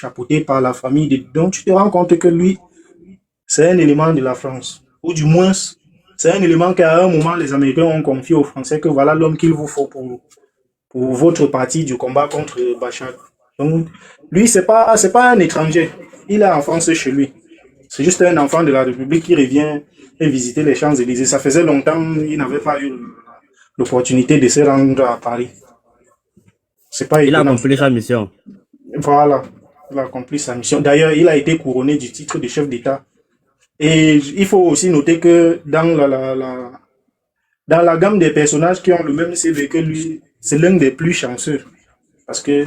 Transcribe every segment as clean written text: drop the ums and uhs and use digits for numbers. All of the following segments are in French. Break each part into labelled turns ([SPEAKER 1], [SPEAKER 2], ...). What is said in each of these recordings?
[SPEAKER 1] chapeauté par la famille. Donc tu te rends compte que lui, c'est un élément de la France. Ou du moins, c'est un élément qu'à un moment, les Américains ont confié aux Français que voilà l'homme qu'il vous faut pour votre partie du combat contre Bachar. Donc, lui, c'est pas un étranger. Il est en France chez lui. C'est juste un enfant de la République qui revient et visiter les Champs-Élysées. Ça faisait longtemps qu'il n'avait pas eu l'opportunité de se rendre à Paris. C'est pas
[SPEAKER 2] Il a
[SPEAKER 1] étonnant.
[SPEAKER 2] accompli sa mission.
[SPEAKER 1] Voilà, il a accompli sa mission. D'ailleurs, il a été couronné du titre de chef d'État. Et il faut aussi noter que dans la gamme des personnages qui ont le même CV que lui, c'est l'un des plus chanceux. Parce que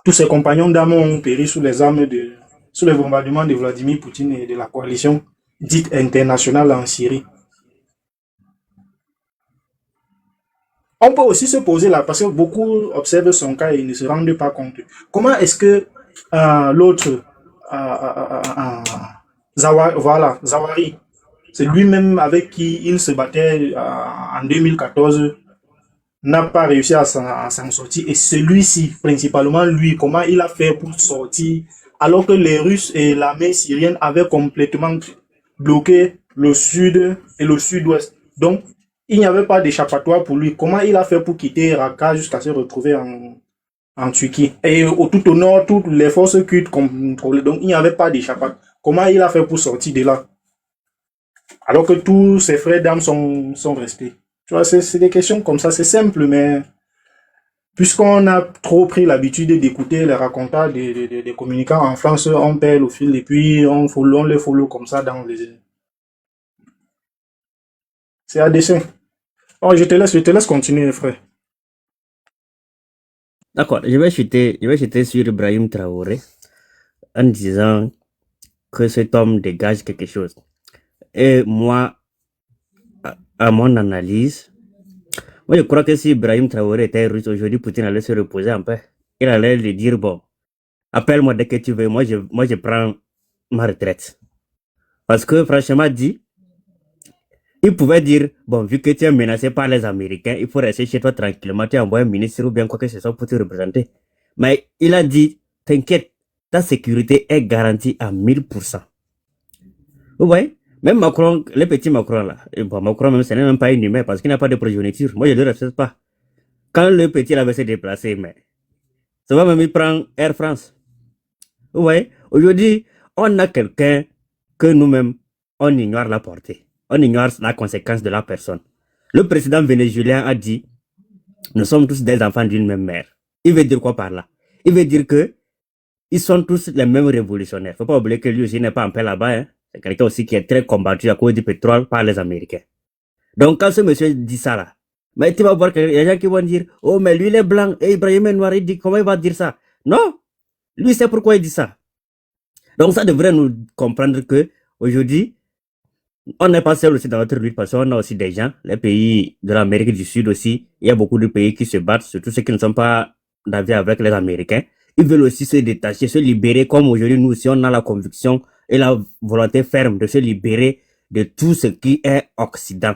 [SPEAKER 1] tous ses compagnons d'armes ont péri sous les bombardements de Vladimir Poutine et de la coalition dite internationale en Syrie. On peut aussi se poser là, parce que beaucoup observent son cas et ne se rendent pas compte. Comment est-ce que l'autre, Zawari, c'est lui-même avec qui il se battait en 2014, n'a pas réussi à s'en sortir. Et celui-ci, principalement lui, comment il a fait pour sortir, alors que les Russes et l'armée syrienne avaient complètement bloqué le sud et le sud-ouest. Donc, il n'y avait pas d'échappatoire pour lui. Comment il a fait pour quitter Raqqa jusqu'à se retrouver en Turquie? Et tout au nord, toutes les forces kurdes contrôlaient. Donc, il n'y avait pas d'échappatoire. Comment il a fait pour sortir de là? Alors que tous ses frères d'armes sont restés. Tu vois, c'est des questions comme ça. C'est simple, mais puisqu'on a trop pris l'habitude d'écouter les racontars des communicants en France, on perd le fil et puis on les follow comme ça dans les... C'est à dessein. Oh, je te laisse continuer, frère.
[SPEAKER 2] D'accord, je vais chuter sur Ibrahim Traoré en disant que cet homme dégage quelque chose. Et moi, à mon analyse, moi je crois que si Ibrahim Traoré était russe aujourd'hui, Poutine allait se reposer un peu. Il allait lui dire, bon, appelle-moi dès que tu veux, moi je prends ma retraite. Parce que franchement dit, il pouvait dire, bon, vu que tu es menacé par les Américains, il faut rester chez toi tranquillement, tu envoies un ministre ou bien quoi que ce soit pour te représenter. Mais il a dit, t'inquiète, ta sécurité est garantie à 1000%. Vous voyez? Même Macron, le petit Macron là, et bon, Macron même, ce n'est même pas un humain parce qu'il n'a pas de progéniture. Moi, je ne le respecte pas. Quand le petit là va se déplacer, mais ça va même, il prend Air France. Vous voyez? Aujourd'hui, on a quelqu'un que nous-mêmes, on ignore la portée. On ignore la conséquence de la personne. Le président vénézuélien a dit, nous sommes tous des enfants d'une même mère. Il veut dire quoi par là? Il veut dire que ils sont tous les mêmes révolutionnaires. Faut pas oublier que lui aussi n'est pas en paix là-bas. Hein. C'est quelqu'un aussi qui est très combattu à cause du pétrole par les Américains. Donc quand ce monsieur dit ça là, mais tu vas voir qu'il y a des gens qui vont dire, oh mais lui il est blanc et Ibrahim est noir, il dit comment il va dire ça? Non, lui c'est pourquoi il dit ça. Donc ça devrait nous comprendre que aujourd'hui, on n'est pas seul aussi dans notre lutte parce qu'on a aussi des gens, les pays de l'Amérique du Sud aussi, il y a beaucoup de pays qui se battent, surtout ceux qui ne sont pas d'avis avec les Américains. Ils veulent aussi se détacher, se libérer, comme aujourd'hui nous aussi on a la conviction et la volonté ferme de se libérer de tout ce qui est Occident.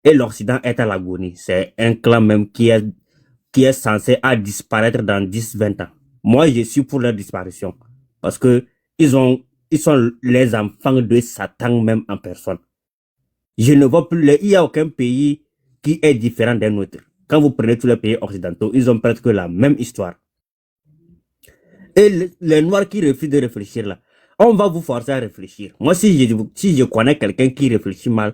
[SPEAKER 2] Et l'Occident est à l'agonie. C'est un clan même qui est censé à disparaître dans 10-20 ans. Moi, je suis pour leur disparition. Parce que ils sont les enfants de Satan même en personne. Je ne vois plus, il n'y a aucun pays qui est différent d'un autre. Quand vous prenez tous les pays occidentaux, ils ont presque la même histoire. Et les Noirs qui refusent de réfléchir là, on va vous forcer à réfléchir. Moi, si je connais quelqu'un qui réfléchit mal,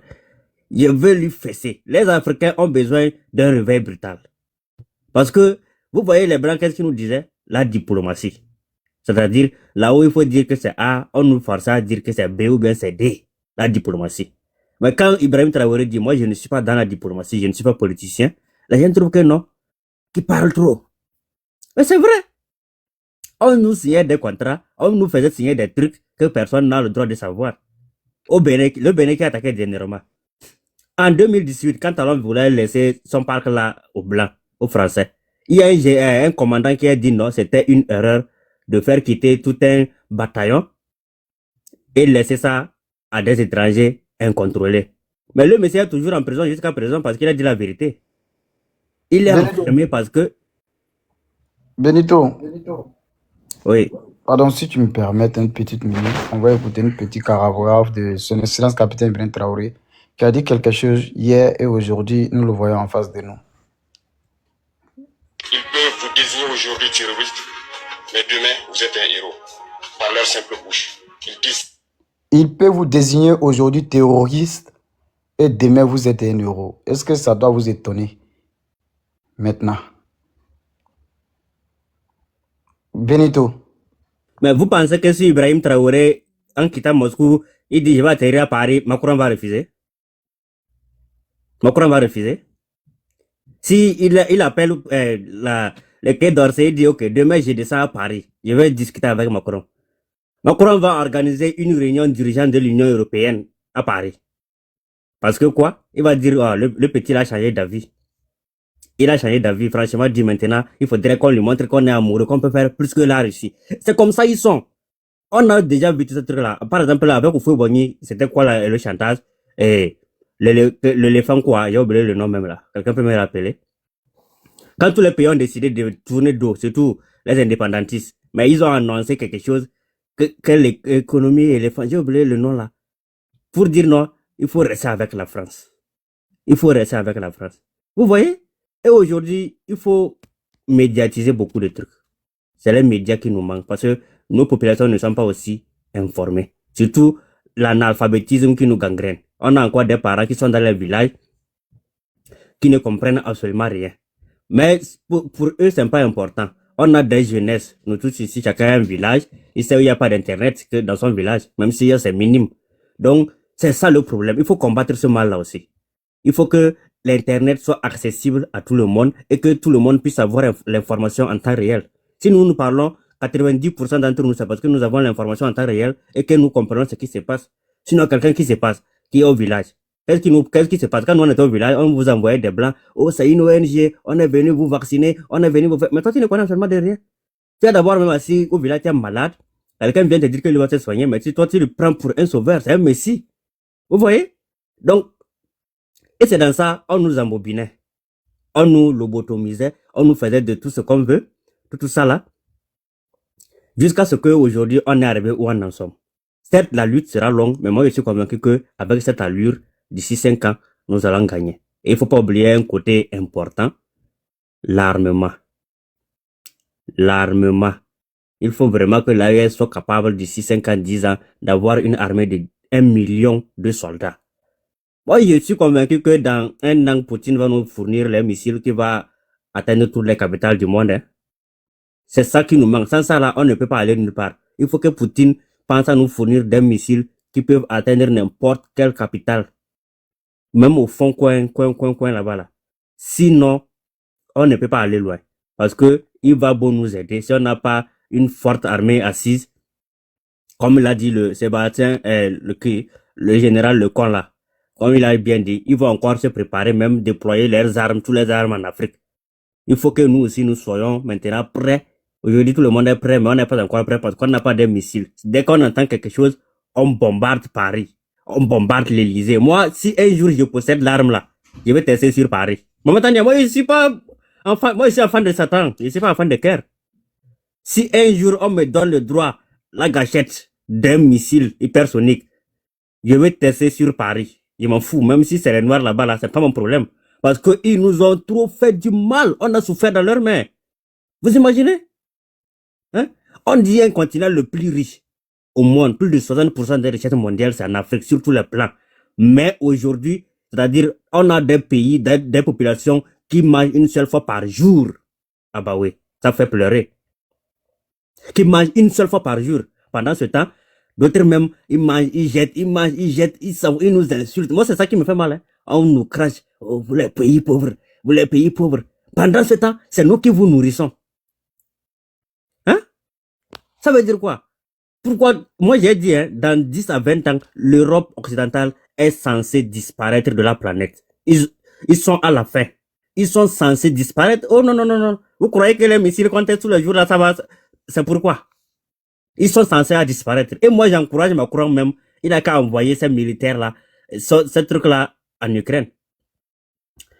[SPEAKER 2] je veux lui fesser. Les Africains ont besoin d'un réveil brutal. Parce que, vous voyez les Blancs, qu'est-ce qu'ils nous disaient? La diplomatie. C'est-à-dire, là où il faut dire que c'est A, on nous force à dire que c'est B ou bien c'est D. La diplomatie. Mais quand Ibrahim Traoré dit, moi je ne suis pas dans la diplomatie, je ne suis pas politicien, les gens trouvent que non, qu'il parle trop. Mais c'est vrai. On nous signait des contrats, on nous faisait signer des trucs que personne n'a le droit de savoir. Le Bénin qui a attaqué dernièrement. En 2018, quand Talon voulait laisser son parc là aux Blancs, aux Français, il y a un commandant qui a dit non, c'était une erreur de faire quitter tout un bataillon et laisser ça à des étrangers incontrôlés. Mais le monsieur est toujours en prison jusqu'à présent parce qu'il a dit la vérité. Il est
[SPEAKER 3] Benito,
[SPEAKER 2] enfermé parce que...
[SPEAKER 3] Benito,
[SPEAKER 2] Oui.
[SPEAKER 3] Pardon, si tu me permets une petite minute, on va écouter une petite paragraphe de Son Excellence Capitaine Ibrahim Traoré, qui a dit quelque chose hier et aujourd'hui, nous le voyons en face de nous.
[SPEAKER 4] Ils peuvent vous désigner aujourd'hui terroriste, mais demain, vous êtes un héros, par leur simple bouche. Ils disent...
[SPEAKER 3] Il peut vous désigner aujourd'hui terroriste et demain vous êtes un héros. Est-ce que ça doit vous étonner maintenant? Benito.
[SPEAKER 2] Mais vous pensez que si Ibrahim Traoré, en quittant Moscou, il dit je vais atterrir à Paris, Macron va refuser? Macron va refuser? Si il appelle le Quai d'Orsay, il dit ok, demain je descends à Paris, je vais discuter avec Macron. Macron va organiser une réunion dirigeante de l'Union européenne à Paris. Parce que quoi? Il va dire, oh, le petit a changé d'avis. Il a changé d'avis, franchement, dit maintenant, il faudrait qu'on lui montre qu'on est amoureux, qu'on peut faire plus que la Russie. C'est comme ça ils sont. On a déjà vu tout ce truc-là. Par exemple, là, avec Oufou Boni, c'était quoi le chantage? Et l'éléphant quoi? J'ai oublié le nom même là. Quelqu'un peut me rappeler? Quand tous les pays ont décidé de tourner dos, surtout les indépendantistes, mais ils ont annoncé quelque chose que l'économie éléphant, j'ai oublié le nom là. Pour dire non, il faut rester avec la France. Il faut rester avec la France. Vous voyez? Et aujourd'hui, il faut médiatiser beaucoup de trucs. C'est les médias qui nous manquent parce que nos populations ne sont pas aussi informées. Surtout l'analphabétisme qui nous gangrène. On a encore des parents qui sont dans les villages qui ne comprennent absolument rien. Mais pour eux, c'est pas important. On a des jeunesses. Nous tous ici, chacun a un village. Il sait qu'il n'y a pas d'internet que dans son village, même si c'est minime. Donc, c'est ça le problème. Il faut combattre ce mal-là aussi. Il faut que l'internet soit accessible à tout le monde et que tout le monde puisse avoir l'information en temps réel. Si nous parlons, 90% d'entre nous, c'est parce que nous avons l'information en temps réel et que nous comprenons ce qui se passe. Sinon, quelqu'un qui se passe, qui est au village, qu'est-ce qui se passe? Quand on est au village, on vous envoie des blancs. Oh, c'est une ONG, on est venu vous vacciner, on est venu vous faire... Mais toi, tu ne connais absolument de rien. Tu as d'abord même assis au village, tu es malade. Quelqu'un vient te dire qu'il va te soigner, mais si toi, tu le prends pour un sauveur, c'est un messie. Vous voyez? Donc, et c'est dans ça, on nous embobinait. On nous lobotomisait, on nous faisait de tout ce qu'on veut, tout ça là, jusqu'à ce qu'aujourd'hui, on est arrivé où on en sommes. Certes, la lutte sera longue, mais moi, je suis convaincu qu'avec cette allure, d'ici 5 ans, nous allons gagner. Et il ne faut pas oublier un côté important, l'armement. L'armement. Il faut vraiment que l'AES soit capable, d'ici 5 ans, 10 ans, d'avoir une armée de 1 million de soldats. Moi, je suis convaincu que dans un an, Poutine va nous fournir les missiles qui vont atteindre toutes les capitales du monde. Hein. C'est ça qui nous manque. Sans ça, là, on ne peut pas aller nulle part. Il faut que Poutine pense à nous fournir des missiles qui peuvent atteindre n'importe quelle capitale. Même au fond, coin là-bas, là. Sinon, on ne peut pas aller loin. Parce que il va bon nous aider. Si on n'a pas une forte armée assise, comme l'a dit le Sébastien, le général Lecon là, comme il a bien dit, ils vont encore se préparer, même déployer leurs armes, toutes les armes en Afrique. Il faut que nous aussi, nous soyons maintenant prêts. Aujourd'hui, tout le monde est prêt, mais on n'est pas encore prêt parce qu'on n'a pas de missiles. Dès qu'on entend quelque chose, on bombarde Paris. On bombarde l'Élysée. Moi, si un jour je possède l'arme là, je vais tester sur Paris. Mais maintenant, moi, je suis pas enfant, moi, je suis enfant de Satan. Je suis pas enfant de cœur. Si un jour on me donne le droit, la gâchette d'un missile hypersonique, je vais tester sur Paris. Je m'en fous, même si c'est les noirs là-bas, là, c'est pas mon problème. Parce qu'ils nous ont trop fait du mal. On a souffert dans leurs mains. Vous imaginez? Hein? On dit un continent le plus riche au monde. Plus de 60% des richesses mondiales, c'est en Afrique, sur tous les plans. Mais aujourd'hui, c'est-à-dire, on a des pays, des populations qui mangent une seule fois par jour. Ah bah oui, ça fait pleurer. Qui mangent une seule fois par jour. Pendant ce temps, d'autres même, ils mangent, ils jettent, ils nous insultent. Moi, c'est ça qui me fait mal. Hein. On nous crache. Oh, vous les pays pauvres. Vous les pays pauvres. Pendant ce temps, c'est nous qui vous nourrissons. Hein? Ça veut dire quoi? Pourquoi? Moi, j'ai dit, hein, dans 10 à 20 ans, l'Europe occidentale est censée disparaître de la planète. Ils sont à la fin. Ils sont censés disparaître. Oh non, non, non, non. Vous croyez que les missiles qu'on teste tous les jours, là, ça va? C'est pourquoi? Ils sont censés à disparaître. Et moi, j'encourage Macron même. Il n'a qu'à envoyer ces militaires-là, ce truc-là, en Ukraine.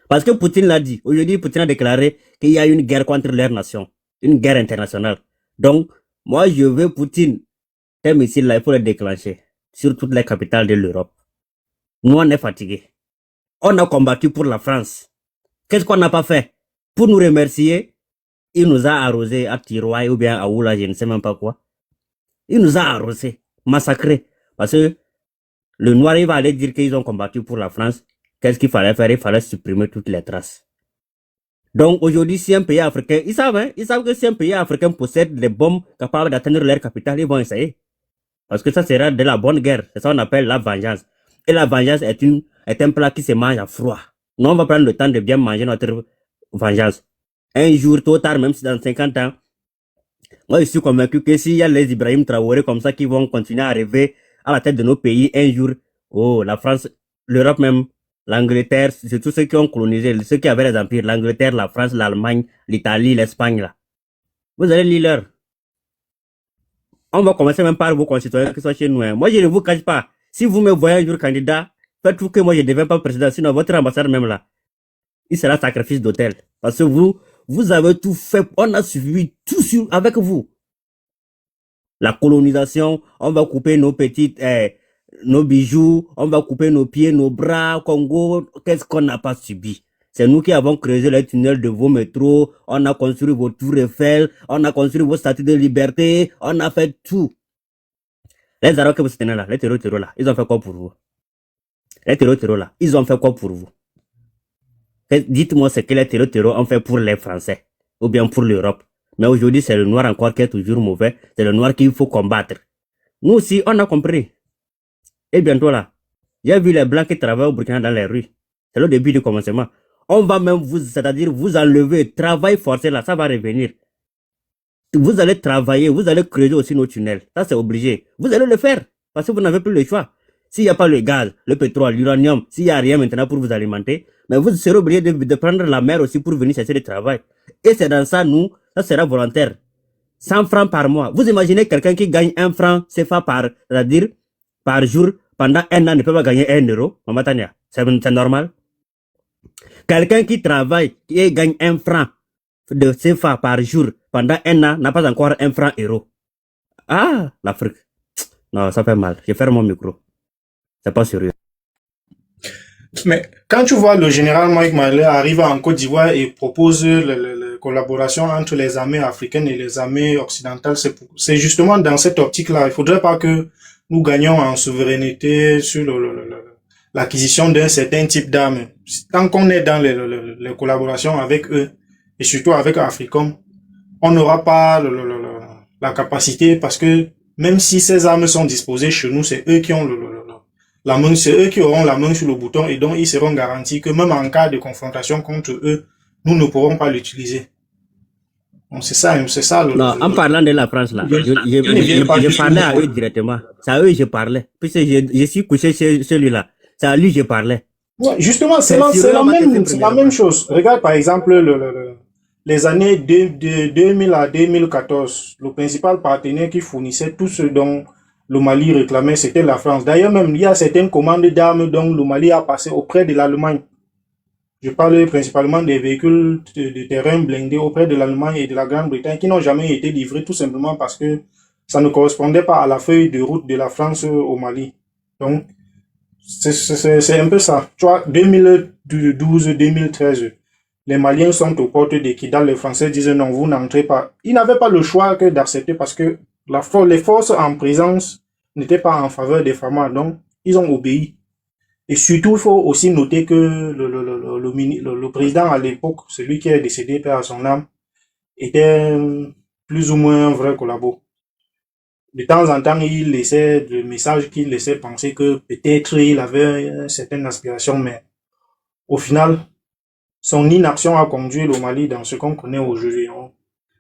[SPEAKER 2] Parce que Poutine l'a dit. Aujourd'hui, Poutine a déclaré qu'il y a une guerre contre leur nation. Une guerre internationale. Donc, Moi, je veux Poutine. Ces missiles-là, il faut les déclencher sur toutes les capitales de l'Europe. Nous, on est fatigués. On a combattu pour la France. Qu'est-ce qu'on n'a pas fait? Pour nous remercier, il nous a arrosé à Tiroy ou bien à Oula, je ne sais même pas quoi. Il nous a arrosé, massacrés. Parce que le noir, il va aller dire qu'ils ont combattu pour la France. Qu'est-ce qu'il fallait faire? Il fallait supprimer toutes les traces. Donc aujourd'hui, si un pays africain, ils savent que si un pays africain possède les bombes capables d'atteindre leur capitale, ils vont essayer. Parce que ça sera de la bonne guerre. C'est ça qu'on appelle la vengeance. Et la vengeance est un plat qui se mange à froid. Nous, on va prendre le temps de bien manger notre vengeance. Un jour, tôt ou tard, même si dans 50 ans, moi, je suis convaincu que s'il y a les Ibrahim Traoré comme ça qui vont continuer à rêver à la tête de nos pays, un jour, oh, la France, l'Europe même, l'Angleterre, c'est tous ceux qui ont colonisé, ceux qui avaient les empires, l'Angleterre, la France, l'Allemagne, l'Italie, l'Espagne, là. Vous allez lire leur. On va commencer même par vos concitoyens qui sont chez nous. Hein. Moi, je ne vous cache pas. Si vous me voyez un jour candidat, faites tout que moi je ne deviens pas président. Sinon, votre ambassade même là, il sera sacrifice d'hôtel. Parce que vous avez tout fait. On a suivi tout avec vous. La colonisation, on va couper nos petites, nos bijoux, on va couper nos pieds, nos bras, Congo. Qu'est-ce qu'on n'a pas subi? C'est nous qui avons creusé les tunnels de vos métros, on a construit vos tours Eiffel, on a construit vos statues de liberté, on a fait tout. Les Arabes que vous tenez là, les terreaux là, ils ont fait quoi pour vous? Les terreaux là, ils ont fait quoi pour vous? Dites-moi ce que les terreaux ont fait pour les Français, ou bien pour l'Europe. Mais aujourd'hui, c'est le noir encore qui est toujours mauvais, c'est le noir qu'il faut combattre. Nous aussi, on a compris. Et bientôt là, j'ai vu les Blancs qui travaillent au Burkina dans les rues. C'est le début du commencement. On va même c'est-à-dire vous enlever, travail forcé là, ça va revenir. Vous allez travailler, vous allez creuser aussi nos tunnels. Ça, c'est obligé. Vous allez le faire, parce que vous n'avez plus le choix. S'il n'y a pas le gaz, le pétrole, l'uranium, s'il n'y a rien maintenant pour vous alimenter, mais vous serez obligé de prendre la mer aussi pour venir chercher du travail. Et c'est dans ça, nous, ça sera volontaire. 100 francs par mois. Vous imaginez quelqu'un qui gagne 1 franc CFA c'est-à-dire par jour, pendant 1 an, ne peut pas gagner 1 euro. Maman Tania, c'est normal. Quelqu'un qui travaille, qui gagne 1 franc de CFA par jour pendant 1 an, n'a pas encore 1 franc euro. Ah, l'Afrique. Non, ça fait mal. Je ferme mon micro. C'est pas sérieux.
[SPEAKER 1] Mais quand tu vois le général Mike Marley arriver en Côte d'Ivoire et propose la collaboration entre les armées africaines et les armées occidentales, c'est justement dans cette optique-là. Il faudrait pas que nous gagnions en souveraineté sur l'acquisition d'un certain type d'armes. Tant qu'on est dans les collaborations avec eux, et surtout avec Africom, on n'aura pas la capacité, parce que même si ces armes sont disposées chez nous, c'est eux qui ont la main, c'est eux qui auront la main sur le bouton, et donc ils seront garantis que même en cas de confrontation contre eux, nous ne pourrons pas l'utiliser. Donc c'est ça.
[SPEAKER 2] Non, en parlant de la France là, je parlais à eux directement. C'est à eux que je parlais. Puisque je suis couché chez celui-là. C'est à lui que je parlais.
[SPEAKER 1] Ouais, justement, c'est la même chose. Regarde par exemple les années de 2000 à 2014, le principal partenaire qui fournissait tout ce dont le Mali réclamait, c'était la France. D'ailleurs, même, il y a certaines commandes d'armes dont le Mali a passé auprès de l'Allemagne. Je parle principalement des véhicules de terrain blindés auprès de l'Allemagne et de la Grande-Bretagne qui n'ont jamais été livrés, tout simplement parce que ça ne correspondait pas à la feuille de route de la France au Mali. Donc, c'est un peu ça. Tu vois, 2012-2013, les Maliens sont aux portes de Kidal, les Français disent non, vous n'entrez pas. Ils n'avaient pas le choix que d'accepter parce que les forces en présence n'étaient pas en faveur des Farmars, donc ils ont obéi. Et surtout, il faut aussi noter que le président à l'époque, celui qui est décédé, père à son âme, était plus ou moins un vrai collabo. De temps en temps, il laissait des messages qui laissaient penser que peut-être il avait une certaine aspiration, mais au final, son inaction a conduit le Mali dans ce qu'on connaît aujourd'hui.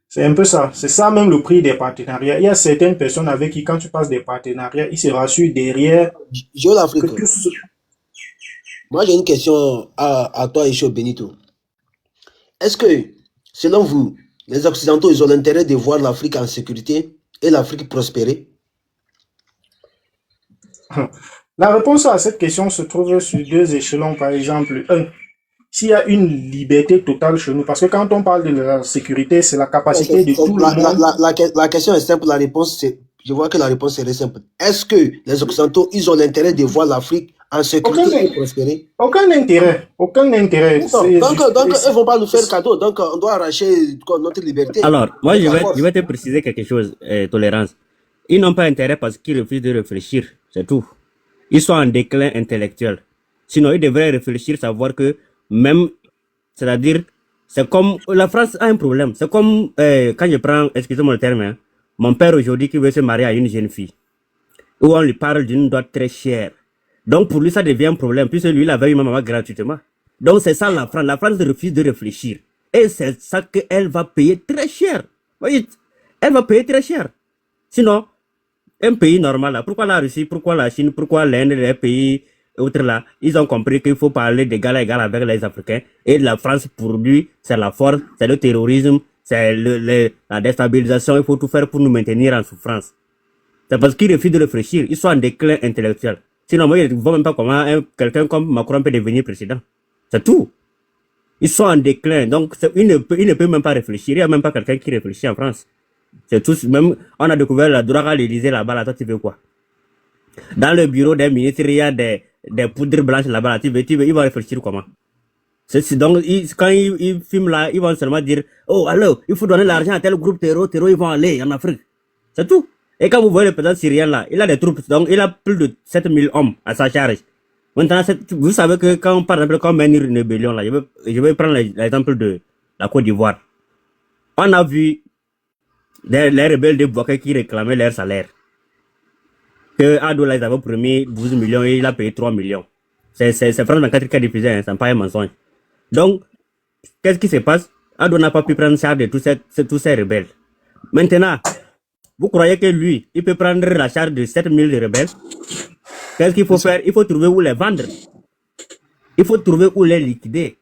[SPEAKER 1] C'est un peu ça. C'est ça même le prix des partenariats. Il y a certaines personnes avec qui, quand tu passes des partenariats, ils se rassurent derrière.
[SPEAKER 5] L'Afrique. Moi, j'ai une question à toi, Isho Benito. Est-ce que, selon vous, les Occidentaux, ils ont l'intérêt de voir l'Afrique en sécurité et l'Afrique prospérer?
[SPEAKER 1] La réponse à cette question se trouve sur 2 échelons. Par exemple, s'il y a une liberté totale chez nous, parce que quand on parle de la sécurité, c'est la capacité de tout le monde.
[SPEAKER 5] La question est simple, la réponse c'est, je vois que la réponse serait simple. Est-ce que les Occidentaux, ils ont l'intérêt de voir l'Afrique en sécurité et prospérer?
[SPEAKER 1] Aucun intérêt.
[SPEAKER 5] Donc, ils ne vont pas nous faire cadeau, donc on doit arracher notre liberté.
[SPEAKER 2] Alors, moi, je vais te préciser quelque chose, Tolérance. Ils n'ont pas intérêt parce qu'ils refusent de réfléchir, c'est tout. Ils sont en déclin intellectuel. Sinon, ils devraient réfléchir, savoir que même, c'est-à-dire, c'est comme, la France a un problème. C'est comme, quand je prends, excusez-moi le terme, hein, mon père aujourd'hui qui veut se marier à une jeune fille, où on lui parle d'une dot très chère. Donc, pour lui, ça devient un problème, puisque lui, il avait eu ma maman gratuitement. Donc, c'est ça la France. La France refuse de réfléchir. Et c'est ça qu'elle va payer très cher. Voyez, elle va payer très cher. Sinon, un pays normal là, pourquoi la Russie, pourquoi la Chine, pourquoi l'Inde, les pays autres là, ils ont compris qu'il faut parler d'égal à égal avec les Africains. Et la France, pour lui, c'est la force, c'est le terrorisme, c'est la déstabilisation. Il faut tout faire pour nous maintenir en souffrance. C'est parce qu'ils refusent de réfléchir. Ils sont en déclin intellectuel. Sinon, moi, je ne vois même pas comment quelqu'un comme Macron peut devenir président. C'est tout. Ils sont en déclin. Donc, ils ne peuvent même pas réfléchir. Il n'y a même pas quelqu'un qui réfléchit en France. C'est tout. Même, on a découvert la drogue à l'Élysée là-bas. Là, toi, tu veux quoi? Dans le bureau des ministres, il y a des poudres blanches là-bas. Là, ils vont réfléchir comment? Donc, quand ils filment là, ils vont seulement dire, oh, alors, il faut donner l'argent à tel groupe terror, ils vont aller en Afrique. C'est tout. Et quand vous voyez le président syrien là, il a des troupes, donc il a plus de 7000 hommes à sa charge. Maintenant, vous savez que quand, par exemple, quand on mène une rébellion là, je vais prendre l'exemple de la Côte d'Ivoire. On a vu les rebelles de Bouaké qui réclamaient leur salaire. Que Ado là, ils avaient promis 12 millions et il a payé 3 millions. C'est France 24 qui a diffusé, hein, c'est pas un mensonge. Donc, qu'est-ce qui se passe? Ado n'a pas pu prendre charge de tous ces rebelles. Maintenant, vous croyez que lui, il peut prendre la charge de 7000 rebelles? Qu'est-ce qu'il faut faire? Il faut trouver où les vendre. Il faut trouver où les liquider.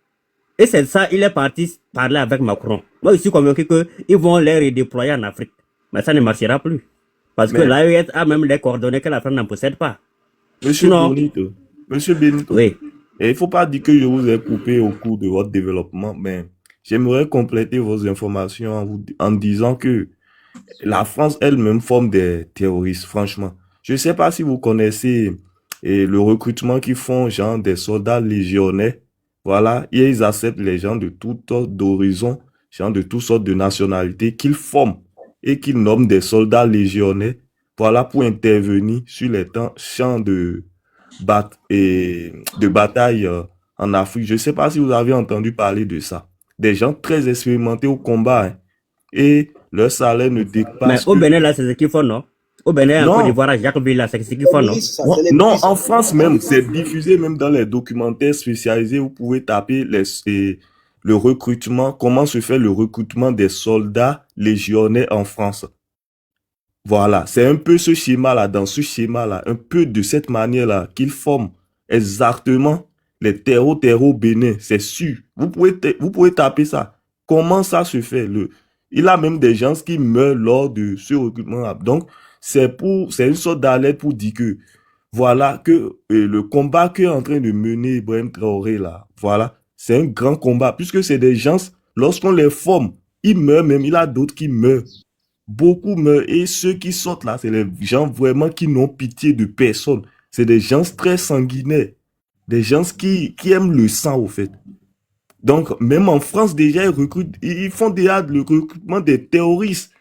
[SPEAKER 2] Et c'est ça, il est parti parler avec Macron. Moi, je suis convaincu qu'ils vont les redéployer en Afrique. Mais ça ne marchera plus. Parce que l'AES a même les coordonnées que la France n'en possède pas.
[SPEAKER 6] Monsieur Benito,
[SPEAKER 2] oui.
[SPEAKER 6] Il ne faut pas dire que je vous ai coupé au cours de votre développement, mais j'aimerais compléter vos informations en disant que la France elle-même forme des terroristes, franchement. Je ne sais pas si vous connaissez le recrutement qu'ils font, genre des soldats légionnaires. Voilà, et ils acceptent les gens de toutes sortes d'horizons, gens de toutes sortes de nationalités qu'ils forment et qu'ils nomment des soldats légionnaires, voilà, pour intervenir sur les champs de bataille en Afrique. Je ne sais pas si vous avez entendu parler de ça. Des gens très expérimentés au combat, hein, et leur salaire ne dépasse.
[SPEAKER 2] Mais au Bénin, là, c'est ce qu'ils font, non? Au Bénin, en Côte d'Ivoire, à Jacquesville, là, c'est ce qu'ils font, non?
[SPEAKER 6] Non, en France même, c'est diffusé même dans les documentaires spécialisés. Vous pouvez taper le recrutement, comment se fait le recrutement des soldats légionnaires en France. Voilà, c'est un peu ce schéma-là, dans ce schéma-là, un peu de cette manière-là qu'ils forment exactement les terreaux Bénin, c'est sûr. Vous pouvez taper ça. Comment ça se fait? Il y a même des gens qui meurent lors de ce recrutement-là. Donc, c'est une sorte d'alerte pour dire que, voilà, que le combat qu'est en train de mener Ibrahim Traoré, là, voilà, c'est un grand combat, puisque c'est des gens, lorsqu'on les forme, ils meurent même, il y a d'autres qui meurent. Beaucoup meurent, et ceux qui sortent là, c'est les gens vraiment qui n'ont pitié de personne. C'est des gens très sanguinaires, des gens qui aiment le sang, au fait. Donc, même en France, déjà, ils font déjà le recrutement des terroristes.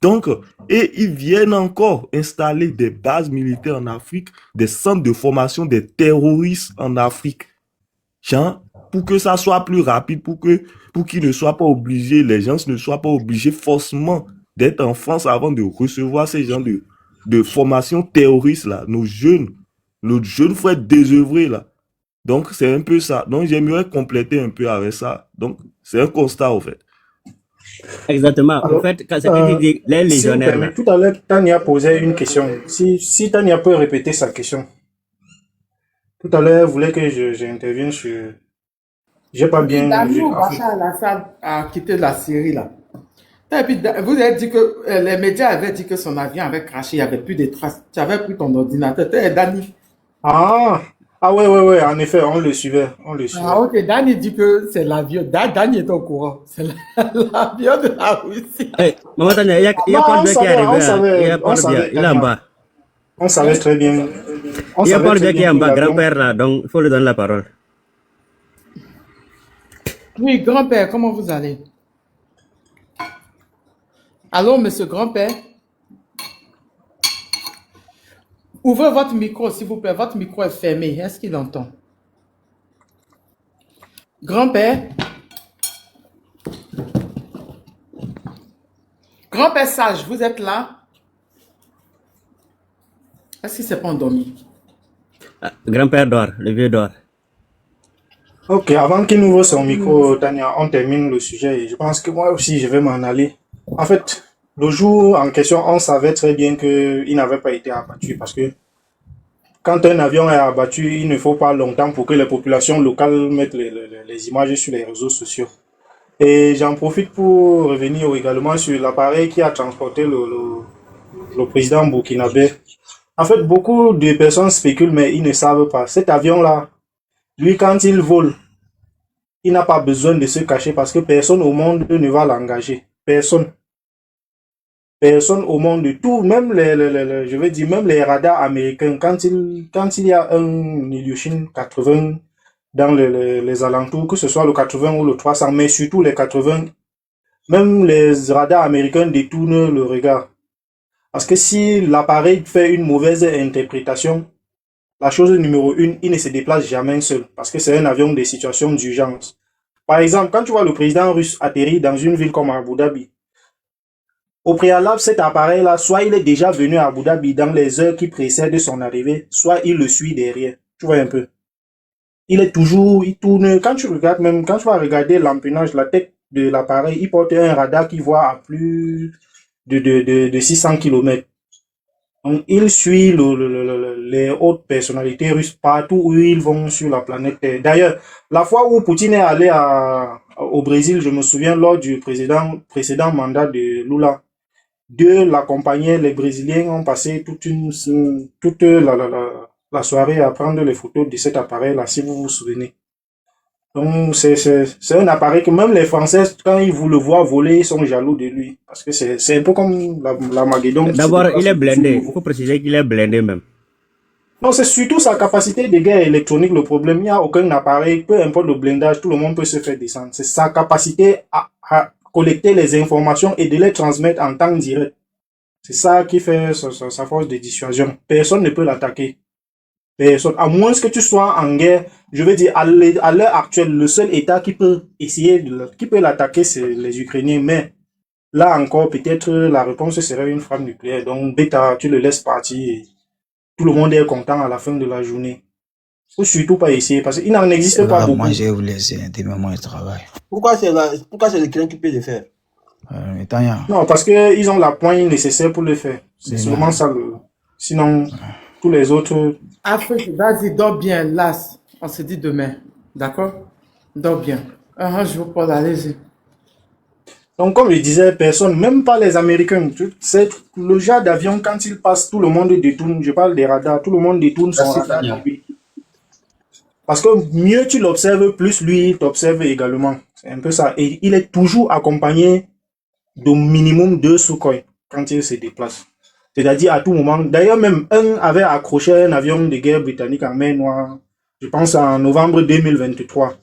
[SPEAKER 6] Donc, et ils viennent encore installer des bases militaires en Afrique, des centres de formation des terroristes en Afrique. Genre, pour que ça soit plus rapide, pour qu'ils ne soient pas obligés, les gens ne soient pas obligés forcément d'être en France avant de recevoir ces gens de formation terroriste là, nos jeunes frères désœuvrés là. Donc, c'est un peu ça. Donc, j'aimerais compléter un peu avec ça. Donc, c'est un constat, au fait.
[SPEAKER 2] Exactement. Alors, en fait, quand les légionnaires...
[SPEAKER 1] Mais tout à l'heure, Tania posait une question. Si Tania peut répéter sa question. Tout à l'heure, elle voulait que j'intervienne sur... J'ai pas bien...
[SPEAKER 7] Bachar al-Assad a quitté la Syrie, là. Et puis, vous avez dit que les médias avaient dit que son avion avait craché, il n'y avait plus de traces. Tu avais pris ton ordinateur, tu es Dani.
[SPEAKER 1] Ah, Ah ouais, en effet, on le suivait.
[SPEAKER 7] Ah, ok, Dani dit que c'est l'avion. Dani est au courant. C'est l'avion de la Russie.
[SPEAKER 2] Eh, Maman Tania, il y a
[SPEAKER 1] Non,
[SPEAKER 2] Paul
[SPEAKER 1] on
[SPEAKER 2] Biya qui est
[SPEAKER 1] savait,
[SPEAKER 2] arrivé.
[SPEAKER 1] on
[SPEAKER 2] Il y
[SPEAKER 1] savait,
[SPEAKER 2] a
[SPEAKER 1] on
[SPEAKER 2] Paul Biya,
[SPEAKER 1] savait,
[SPEAKER 2] il est en
[SPEAKER 1] Tania.
[SPEAKER 2] bas.
[SPEAKER 1] On savait très bien. On
[SPEAKER 2] Il y a
[SPEAKER 1] savait
[SPEAKER 2] Paul
[SPEAKER 1] très
[SPEAKER 2] Biya qui est
[SPEAKER 1] bien
[SPEAKER 2] en
[SPEAKER 1] que
[SPEAKER 2] bas,
[SPEAKER 1] l'avion.
[SPEAKER 2] grand-père là, donc il faut lui donner la parole.
[SPEAKER 7] Oui, grand-père, comment vous allez? Allô, monsieur grand-père? Ouvrez votre micro, s'il vous plaît. Votre micro est fermé. Est-ce qu'il entend? Grand-père? Grand-père sage, vous êtes là? Est-ce qu'il ne s'est pas endormi?
[SPEAKER 2] Ah, grand-père dort, le vieux dort.
[SPEAKER 1] Ok, avant qu'il n'ouvre son micro, Tania, on termine le sujet. Et je pense que moi aussi, je vais m'en aller. En fait, le jour en question, on savait très bien qu'il n'avait pas été abattu parce que quand un avion est abattu, il ne faut pas longtemps pour que les populations locales mettent les images sur les réseaux sociaux. Et j'en profite pour revenir également sur l'appareil qui a transporté le président burkinabé. En fait, beaucoup de personnes spéculent, mais ils ne savent pas. Cet avion-là, lui, quand il vole, il n'a pas besoin de se cacher parce que personne au monde ne va l'engager. Personne. Personne au monde de tout, même je veux dire, même les radars américains, quand il y a un Ilyushin 80 dans les alentours, que ce soit le 80 ou le 300, mais surtout les 80, même les radars américains détournent le regard. Parce que si l'appareil fait une mauvaise interprétation, la chose numéro une, il ne se déplace jamais seul, parce que c'est un avion de situation d'urgence. Par exemple, quand tu vois le président russe atterrir dans une ville comme Abu Dhabi, au préalable, cet appareil-là, soit il est déjà venu à Abu Dhabi dans les heures qui précèdent son arrivée, soit il le suit derrière. Tu vois un peu. Il est toujours, il tourne. Quand tu regardes, même quand tu vas regarder l'empennage, la tête de l'appareil, il porte un radar qui voit à plus de 600 km. Donc, il suit les hautes personnalités russes partout où ils vont sur la planète Terre. D'ailleurs, la fois où Poutine est allé au Brésil, je me souviens, lors du précédent mandat de Lula, de l'accompagner, les Brésiliens ont passé toute la soirée à prendre les photos de cet appareil-là, si vous vous souvenez. Donc, c'est un appareil que même les Français, quand ils vous le voient voler, ils sont jaloux de lui. Parce que c'est un peu comme la Magédon.
[SPEAKER 2] D'abord, il est blindé. Il faut préciser qu'il est blindé même.
[SPEAKER 1] Non, c'est surtout sa capacité de guerre électronique le problème. Il n'y a aucun appareil, peu importe le blindage, tout le monde peut se faire descendre. C'est sa capacité à collecter les informations et de les transmettre en temps direct. C'est ça qui fait sa force de dissuasion. Personne ne peut l'attaquer. Personne. À moins que tu sois en guerre, je veux dire, à l'heure actuelle, le seul État qui peut qui peut l'attaquer, c'est les Ukrainiens. Mais là encore, peut-être la réponse serait une frappe nucléaire. Donc, Beta, tu le laisses partir et tout le monde est content à la fin de la journée. Faut surtout pas essayer parce qu'il n'en existe pas beaucoup.
[SPEAKER 3] Moi, je vais vous laisser. Demain, moi, je travaille.
[SPEAKER 5] Pourquoi c'est l'Ukraine qui peut le faire?
[SPEAKER 3] Tania.
[SPEAKER 1] Non, parce qu'ils ont la poigne nécessaire pour le faire. C'est seulement ça. Sinon, tous les autres.
[SPEAKER 7] Afrique, vas-y, dors bien, Las. On se dit demain. D'accord? Dors bien. Un jour, Paul, allez-y.
[SPEAKER 1] Donc, comme je disais, personne, même pas les Américains, c'est le genre d'avion, quand il passe, tout le monde détourne. Je parle des radars, tout le monde détourne son radar. Parce que mieux tu l'observes, plus lui t'observe également. C'est un peu ça. Et il est toujours accompagné de minimum 2 Sukhoi quand il se déplace. C'est-à-dire à tout moment. D'ailleurs, même un avait accroché un avion de guerre britannique en mer Noire, je pense en novembre 2023.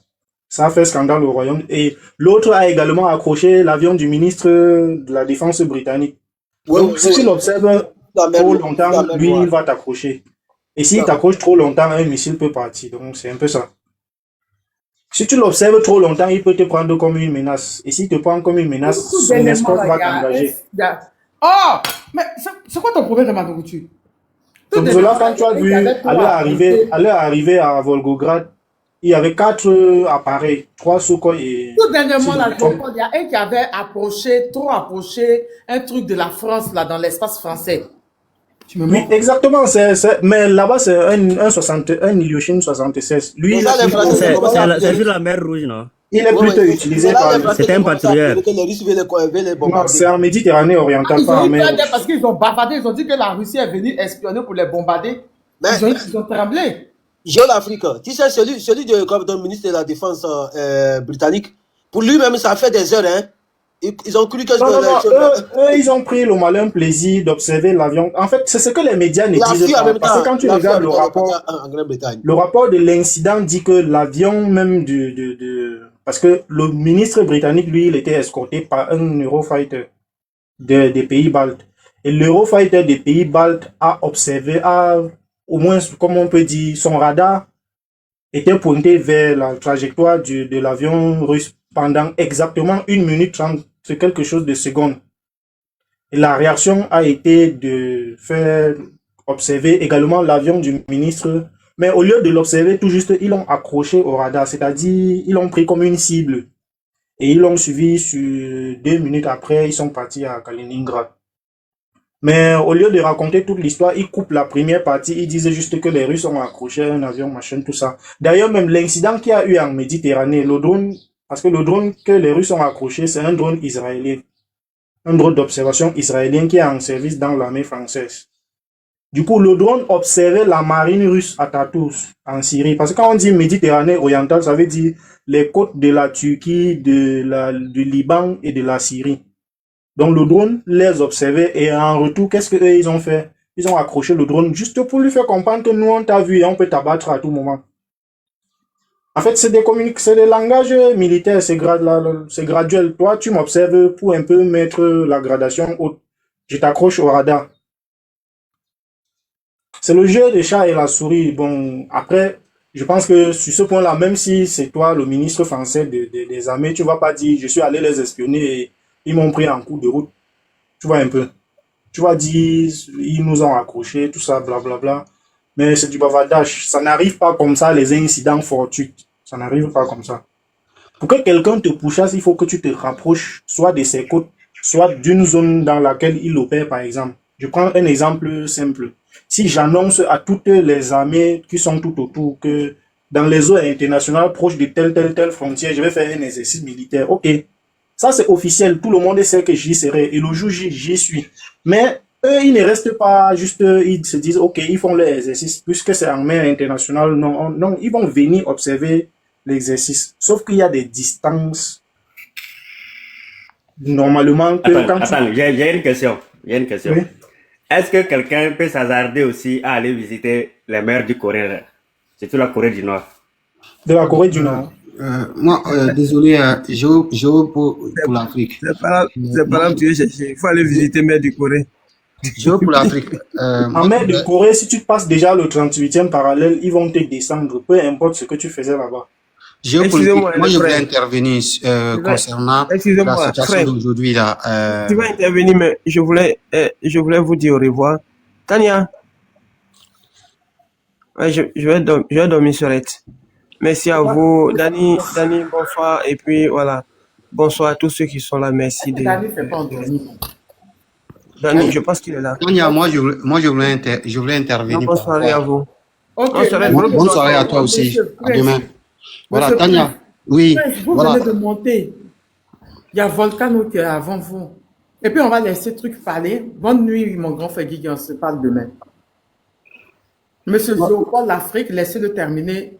[SPEAKER 1] Ça a fait scandale au Royaume. Et l'autre a également accroché l'avion du ministre de la Défense britannique. Donc, si tu l'observes trop longtemps, lui, il va t'accrocher. Et s'il t'accroche trop longtemps, un missile peut partir. Donc, c'est un peu ça. Si tu l'observes trop longtemps, il peut te prendre comme une menace. Et s'il te prend comme une menace, son escorte va t'engager.
[SPEAKER 7] Oh! Mais c'est quoi ton problème de ma nourriture?
[SPEAKER 1] Donc, là, quand tu as vu, à leur arrivée à Volgograd, il y avait 4 appareils, 3 Sukhoi et...
[SPEAKER 7] Tout dernièrement, là, il y a un qui avait trop approché un truc de la France, là, dans l'espace français. Tu me
[SPEAKER 1] Oui, exactement. Mais là-bas, c'est un Ilyushin 76. Lui,
[SPEAKER 2] c'est sur la mer Rouge, non?
[SPEAKER 1] Il est plutôt utilisé par...
[SPEAKER 2] C'était un patrouilleur.
[SPEAKER 1] Non, c'est en Méditerranée orientale, pas en mer.
[SPEAKER 7] Parce qu'ils ont bavardé, ils ont dit que la Russie est venue espionner pour les bombarder. Ils ont tremblé.
[SPEAKER 5] Géo-l'Afrique, tu sais, celui du ministre de la Défense britannique, pour lui-même, ça fait des heures, hein. Ils ont cru que
[SPEAKER 1] Non, non, non, eux, ils ont pris le malin plaisir d'observer l'avion. En fait, c'est ce que les médias ne
[SPEAKER 5] il a
[SPEAKER 1] disent
[SPEAKER 5] fui en
[SPEAKER 1] pas.
[SPEAKER 5] même
[SPEAKER 1] Parce que
[SPEAKER 5] temps.
[SPEAKER 1] quand tu
[SPEAKER 5] Il a fui en
[SPEAKER 1] regardes
[SPEAKER 5] même
[SPEAKER 1] le
[SPEAKER 5] temps
[SPEAKER 1] rapport,
[SPEAKER 5] en Grande-Bretagne.
[SPEAKER 1] le rapport de l'incident dit que l'avion même parce que le ministre britannique, lui, il était escorté par un Eurofighter des pays baltes. Et l'Eurofighter des pays baltes a observé, au moins, comme on peut dire, son radar était pointé vers la trajectoire de l'avion russe pendant exactement 1 minute 30, c'est quelque chose de secondes. Et la réaction a été de faire observer également l'avion du ministre, mais au lieu de l'observer tout juste, ils l'ont accroché au radar, c'est-à-dire ils l'ont pris comme une cible et ils l'ont suivi sur 2 minutes après, ils sont partis à Kaliningrad. Mais au lieu de raconter toute l'histoire, ils coupent la première partie, ils disent juste que les Russes ont accroché un avion, machin, tout ça. D'ailleurs, même l'incident qu'il y a eu en Méditerranée, le drone, parce que le drone que les Russes ont accroché, c'est un drone israélien. Un drone d'observation israélien qui est en service dans l'armée française. Du coup, le drone observait la marine russe à Tartous, en Syrie. Parce que quand on dit Méditerranée orientale, ça veut dire les côtes de la Turquie, du Liban et de la Syrie. Donc le drone les observait et en retour, qu'est-ce qu'eux ils ont fait? Ils ont accroché le drone juste pour lui faire comprendre que nous on t'a vu et on peut t'abattre à tout moment. En fait, c'est des langages militaires, c'est graduel. Toi, tu m'observes pour un peu mettre la gradation haute. Je t'accroche au radar. C'est le jeu des chats et la souris. Bon, après, je pense que sur ce point-là, même si c'est toi le ministre français des armées, tu vas pas dire je suis allé les espionner et ils m'ont pris en cours de route. Tu vois un peu. Tu vas dire ils nous ont accrochés, tout ça, blablabla. Mais c'est du bavardage. Ça n'arrive pas comme ça, les incidents fortuits. Ça n'arrive pas comme ça. Pour que quelqu'un te pourchasse, il faut que tu te rapproches soit de ses côtes, soit d'une zone dans laquelle il opère, par exemple. Je prends un exemple simple. Si j'annonce à toutes les armées qui sont tout autour que dans les eaux internationales proches de telle frontière, je vais faire un exercice militaire. Ok, ça c'est officiel. Tout le monde sait que j'y serai. Et le jour j'y suis. Mais eux, ils ne restent pas juste, ils se disent, ok, ils font leur exercice. Puisque c'est en mer internationale, non, non, ils vont venir observer l'exercice. Sauf qu'il y a des distances. Normalement, que
[SPEAKER 2] Attends, j'ai une question.
[SPEAKER 1] Oui.
[SPEAKER 2] Est-ce que quelqu'un peut s'hasarder aussi à aller visiter les mers du Corée, surtout la Corée du Nord?
[SPEAKER 1] De la Corée du Nord.
[SPEAKER 8] Moi, désolé, pour l'Afrique.
[SPEAKER 9] C'est pas là que tu veux chercher. Il faut aller visiter mer du Corée.
[SPEAKER 8] Pour l'Afrique.
[SPEAKER 1] En mer de Corée, si tu passes déjà le 38e parallèle, ils vont te descendre, peu importe ce que tu faisais là-bas.
[SPEAKER 8] Géopolitique, moi je voulais intervenir concernant la situation d'aujourd'hui là.
[SPEAKER 9] Tu vas intervenir, mais je voulais vous dire au revoir. Tania, ouais, je vais dormir sur elle. Merci à vous, Dani, bonsoir, et puis voilà, bonsoir à tous ceux qui sont là, merci.
[SPEAKER 7] Dani fait pas endormir.
[SPEAKER 9] Dani, je pense qu'il est là.
[SPEAKER 8] Tania, moi je voulais intervenir.
[SPEAKER 9] Bonne soirée à vous.
[SPEAKER 7] Okay.
[SPEAKER 8] Bonne soirée à toi aussi. À demain. Voilà, Tania. Oui.
[SPEAKER 7] Vous venez de monter. Il y a Volcano qui est avant vous. Et puis on va laisser truc parler. Bonne nuit, mon grand frère Guigui, on se parle demain. Monsieur Léopold, l'Afrique, laissez-le terminer.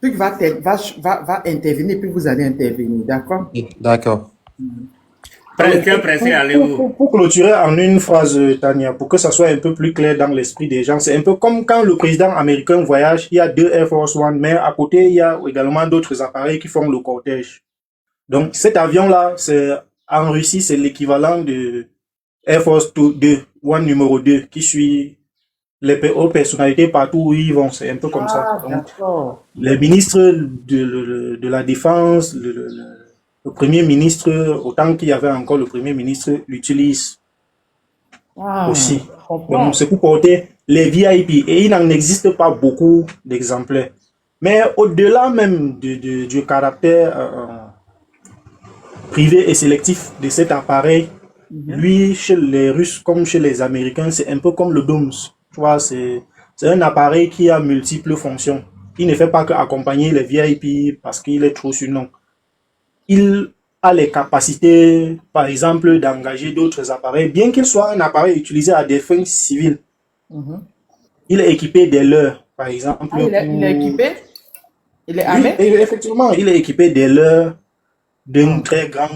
[SPEAKER 7] Truc va intervenir, puis vous allez intervenir, d'accord?
[SPEAKER 8] D'accord.
[SPEAKER 1] Pour clôturer en une phrase, Tania, pour que ça soit un peu plus clair dans l'esprit des gens, c'est un peu comme quand le président américain voyage, il y a 2 Air Force One, mais à côté, il y a également d'autres appareils qui font le cortège. Donc, cet avion-là, en Russie, c'est l'équivalent de Air Force 2, One numéro 2, qui suit les hautes personnalités partout où ils vont. C'est un peu comme ça. Donc, les ministres de la Défense, le Premier ministre, autant qu'il y avait encore le Premier ministre, l'utilise aussi. Donc, c'est pour porter les VIP. Et il n'en existe pas beaucoup d'exemplaires. Mais au-delà même du caractère privé et sélectif de cet appareil, lui, chez les Russes comme chez les Américains, c'est un peu comme le DOMS. Tu vois, c'est un appareil qui a multiples fonctions. Il ne fait pas qu'accompagner les VIP parce qu'il est trop surnom. Il a les capacités, par exemple, d'engager d'autres appareils, bien qu'il soit un appareil utilisé à des fins civiles. Il est équipé des leurs. par exemple,
[SPEAKER 7] Ah, il est équipé? Il est
[SPEAKER 1] Oui,
[SPEAKER 7] armé?
[SPEAKER 1] effectivement, il est équipé dès l'heure d'un très grand,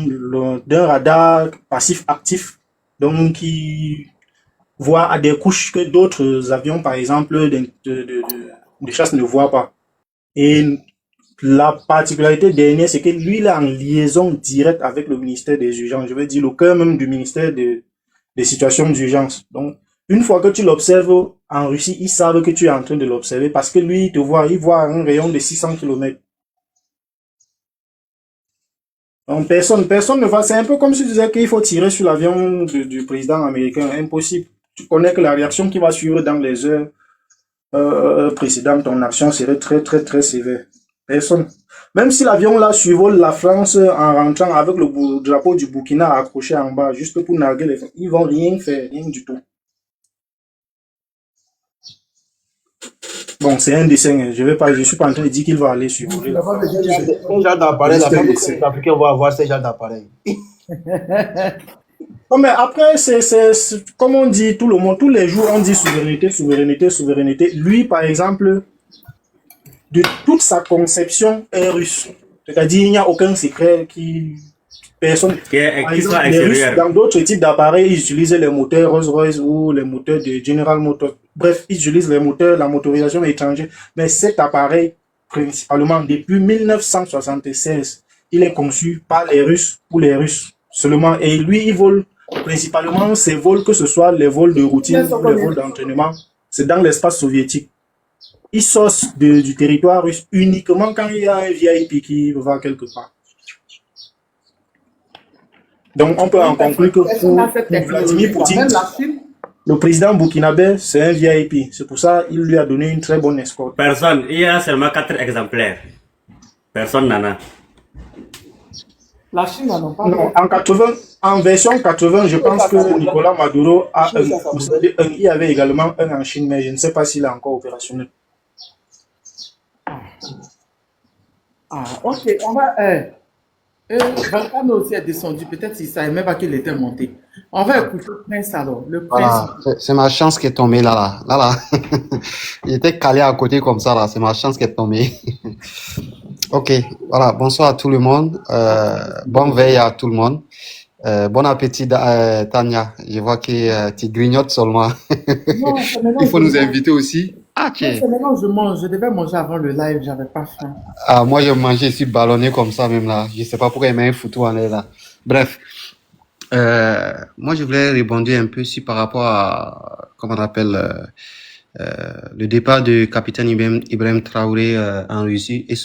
[SPEAKER 1] d'un radar passif-actif, donc qui voit à des couches que d'autres avions, par exemple, de chasse ne voient pas. Et la particularité dernière, c'est que lui, il est en liaison directe avec le ministère des Urgences. Je veux dire, le cœur même du ministère des situations d'urgence. Donc, une fois que tu l'observes en Russie, ils savent que tu es en train de l'observer parce que lui, il voit un rayon de 600 km. Donc, personne ne va. C'est un peu comme si tu disais qu'il faut tirer sur l'avion du président américain. Impossible. Tu connais que la réaction qui va suivre dans les heures précédentes, ton action serait très, très, très sévère. Personne. Même si l'avion là survole la France en rentrant avec le drapeau du Burkina accroché en bas, juste pour narguer les gens, ils vont rien faire, rien du tout. Bon, c'est un dessin. Je suis pas en train de dire qu'il va aller survoler la France.
[SPEAKER 5] Un genre d'appareil, la famille africaine va avoir ce genre d'appareil.
[SPEAKER 1] Non, mais après, comme on dit, tout le monde, tous les jours, on dit souveraineté, souveraineté, souveraineté. Lui, par exemple, de toute sa conception est russe. C'est-à-dire, il n'y a aucun secret personne.
[SPEAKER 2] Qui soit
[SPEAKER 1] Les Russes,
[SPEAKER 2] extérieur.
[SPEAKER 1] dans d'autres types d'appareils, ils utilisent les moteurs Rolls-Royce ou les moteurs de General Motors. Bref, ils utilisent les moteurs, la motorisation étrangère. Mais cet appareil, principalement, depuis 1976, il est conçu par les Russes, pour les Russes seulement. Et lui, il vole principalement ces vols, que ce soit les vols de routine ou les vols d'entraînement, c'est dans l'espace soviétique. Il sort du territoire russe uniquement quand il y a un VIP qui va quelque part. Donc, on peut en conclure que pour Vladimir Poutine, le président burkinabé, c'est un VIP. C'est pour ça qu'il lui a donné une très bonne escorte.
[SPEAKER 2] Personne. Il y a seulement 4 exemplaires. Personne n'en a.
[SPEAKER 7] La Chine n'en a pas.
[SPEAKER 1] Non, en version 80, je pense que Nicolas Maduro a un. Vous savez, il y avait également un en Chine, mais je ne sais pas s'il est encore opérationnel.
[SPEAKER 7] Ah, ok, on va. Volcano aussi est descendu, peut-être qu'il ne savait même pas qu'il était monté. On va écouter le prince alors. Le prince.
[SPEAKER 8] Voilà, c'est ma chance qui est tombée là. Il était calé à côté comme ça là, c'est ma chance qui est tombée. Ok, voilà, bonsoir à tout le monde. Bonne veille à tout le monde. Bon appétit, Tania. Je vois que tu grignotes seulement.
[SPEAKER 7] Non, c'est maintenant
[SPEAKER 8] Il faut
[SPEAKER 7] je
[SPEAKER 8] nous
[SPEAKER 7] mange.
[SPEAKER 8] inviter aussi. Ah,
[SPEAKER 7] Non, c'est maintenant je mange. Je devais manger avant le live, j'avais pas faim.
[SPEAKER 8] Ah, moi, je mangeais ici ballonné comme ça même là. Je sais pas pourquoi il m'a un photo en l'air là. Bref, moi, je voulais rebondir un peu ici par rapport à, comment on appelle, le départ du capitaine Ibrahim Traoré en Russie et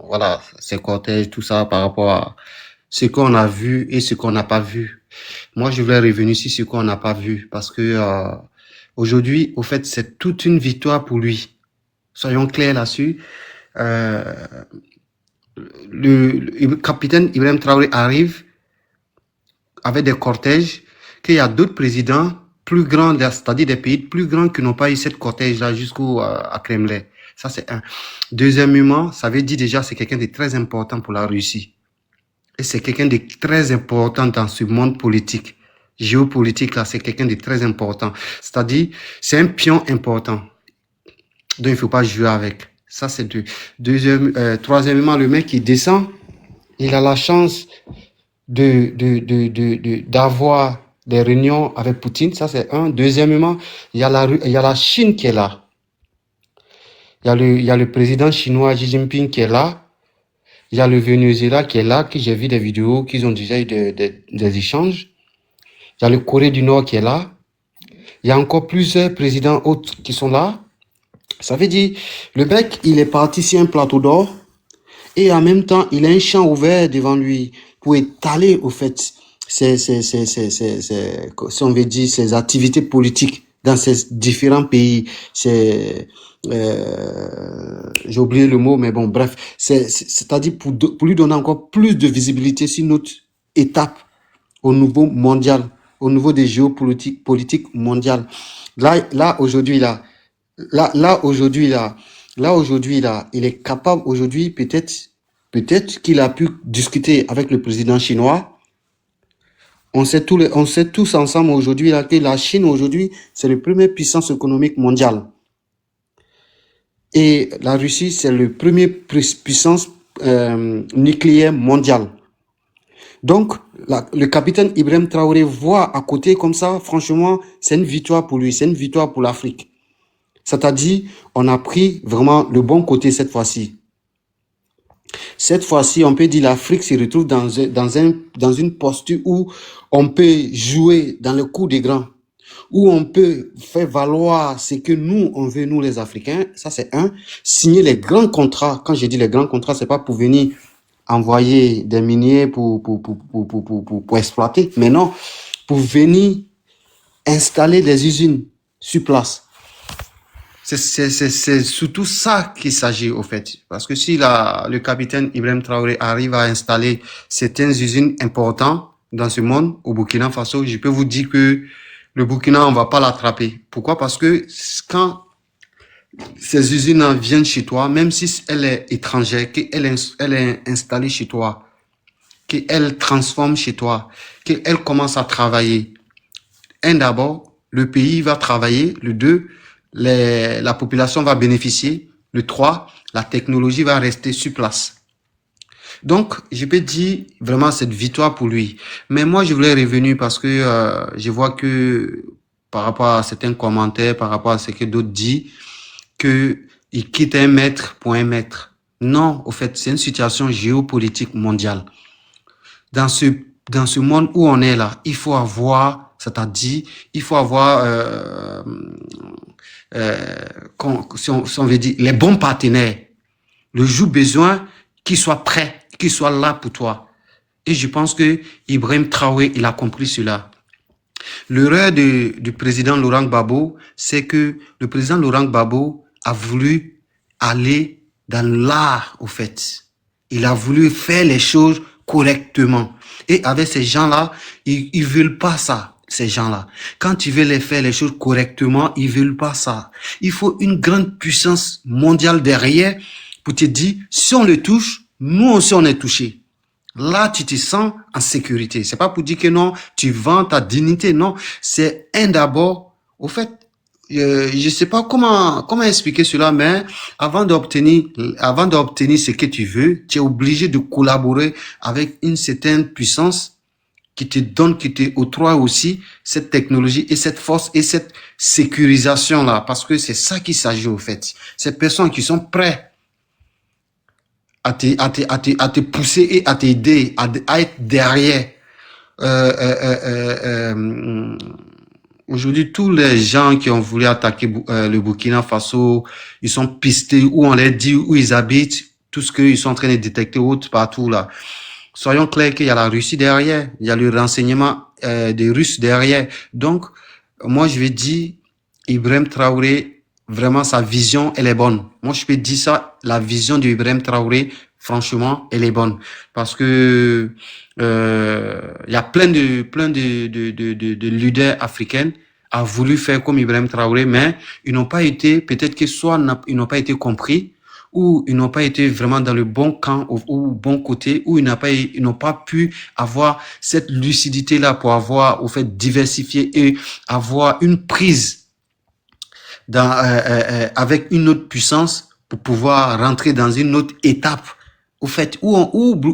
[SPEAKER 8] voilà, ses cortèges, tout ça par rapport à ce qu'on a vu et ce qu'on n'a pas vu. Moi, je voulais revenir sur ce qu'on n'a pas vu parce que aujourd'hui, au fait, c'est toute une victoire pour lui. Soyons clairs là-dessus. Le capitaine Ibrahim Traoré arrive avec des cortèges qu'il y a d'autres présidents plus grands, c'est-à-dire des pays plus grands qui n'ont pas eu cette cortège-là jusqu'au à Kremlin. Ça, c'est un. Deuxièmement, ça veut dire déjà c'est quelqu'un de très important pour la Russie. Et c'est quelqu'un de très important dans ce monde politique. Géopolitique, là, c'est quelqu'un de très important. C'est-à-dire, c'est un pion important. Donc, il ne faut pas jouer avec. Ça, c'est deux. Troisièmement, le mec qui descend, il a la chance d'avoir des réunions avec Poutine. Ça, c'est un. Deuxièmement, il y a la Chine qui est là. Il y a le président chinois Xi Jinping qui est là. Il y a le Venezuela qui est là, que j'ai vu des vidéos, qu'ils ont déjà eu des échanges. Il y a le Corée du Nord qui est là. Il y a encore plusieurs présidents autres qui sont là. Ça veut dire, le mec, il est parti sur un plateau d'or et en même temps, il a un champ ouvert devant lui pour étaler, au fait, si on veut dire, ses activités politiques dans ces différents pays. J'ai oublié le mot, mais bon, bref, c'est-à-dire pour lui donner encore plus de visibilité sur notre étape au niveau mondial, au niveau des géopolitiques mondiales. Là aujourd'hui, il est capable aujourd'hui, peut-être qu'il a pu discuter avec le président chinois. On sait tous ensemble aujourd'hui là que la Chine aujourd'hui, c'est la première puissance économique mondiale. Et la Russie, c'est le premier puissance nucléaire mondiale. Donc, le capitaine Ibrahim Traoré voit à côté comme ça, franchement, c'est une victoire pour lui, c'est une victoire pour l'Afrique. C'est-à-dire, on a pris vraiment le bon côté cette fois-ci. Cette fois-ci, on peut dire l'Afrique se retrouve dans une posture où on peut jouer dans le coup des grands, où on peut faire valoir ce que nous, on veut, nous les Africains. Ça, c'est un. Signer les grands contrats. Quand je dis les grands contrats, c'est pas pour venir envoyer des miniers pour exploiter, mais non, pour venir installer des usines sur place. C'est surtout ça qu'il s'agit au fait. Parce que si le capitaine Ibrahim Traoré arrive à installer certaines usines importantes dans ce monde, au Burkina Faso, je peux vous dire que le Burkina, on va pas l'attraper. Pourquoi? Parce que quand ces usines viennent chez toi, même si elle est étrangère, qu'elle est installée chez toi, qu'elle transforme chez toi, qu'elle commence à travailler. D'abord, le pays va travailler. Le 2, la population va bénéficier. Le 3, la technologie va rester sur place. Donc, je peux dire vraiment cette victoire pour lui. Mais moi, je voulais revenir parce que je vois que par rapport à certains commentaires, par rapport à ce que d'autres disent, qu'il quitte un maître pour un maître. Non, au fait, c'est une situation géopolitique mondiale. Dans ce monde où on est là, il faut avoir, c'est-à-dire, il faut avoir, si on veut dire, les bons partenaires. Le jour besoin qu'ils soient prêts, qu'ils soient là pour toi. Et je pense que Ibrahim Traoré, il a compris cela. L'erreur du président Laurent Gbagbo, c'est que le président Laurent Gbagbo a voulu aller dans l'art, au fait. Il a voulu faire les choses correctement. Et avec ces gens-là, ils veulent pas ça, ces gens-là. Quand tu veux les faire les choses correctement, ils veulent pas ça. Il faut une grande puissance mondiale derrière pour te dire, si on le touche, nous aussi on est touché. Là, tu te sens en sécurité. C'est pas pour dire que non, tu vends ta dignité, non. C'est d'abord, au fait, je sais pas comment expliquer cela, mais avant d'obtenir ce que tu veux, tu es obligé de collaborer avec une certaine puissance qui te octroie aussi cette technologie et cette force et cette sécurisation là, parce que c'est ça qu'il s'agit au fait. Ces personnes qui sont prêtes à te pousser et à t'aider, à être derrière. Aujourd'hui, tous les gens qui ont voulu attaquer le Burkina Faso, ils sont pistés, où on leur dit où ils habitent, tout ce qu'ils sont en train de détecter partout là. Soyons clairs qu'il y a la Russie derrière, il y a le renseignement des Russes derrière. Donc, moi je vais dire, Ibrahim Traoré, vraiment sa vision, elle est bonne. Moi je peux dire ça, la vision d'Ibrahim Traoré, franchement, elle est bonne. Parce que il y a plein de leaders africains a voulu faire comme Ibrahim Traoré, mais ils n'ont pas été, peut-être que soit ils n'ont pas été compris, ou ils n'ont pas été vraiment dans le bon camp ou bon côté, ou ils n'ont pas pu avoir cette lucidité-là pour avoir, au fait, diversifié et avoir une prise avec une autre puissance pour pouvoir rentrer dans une autre étape. Au fait, où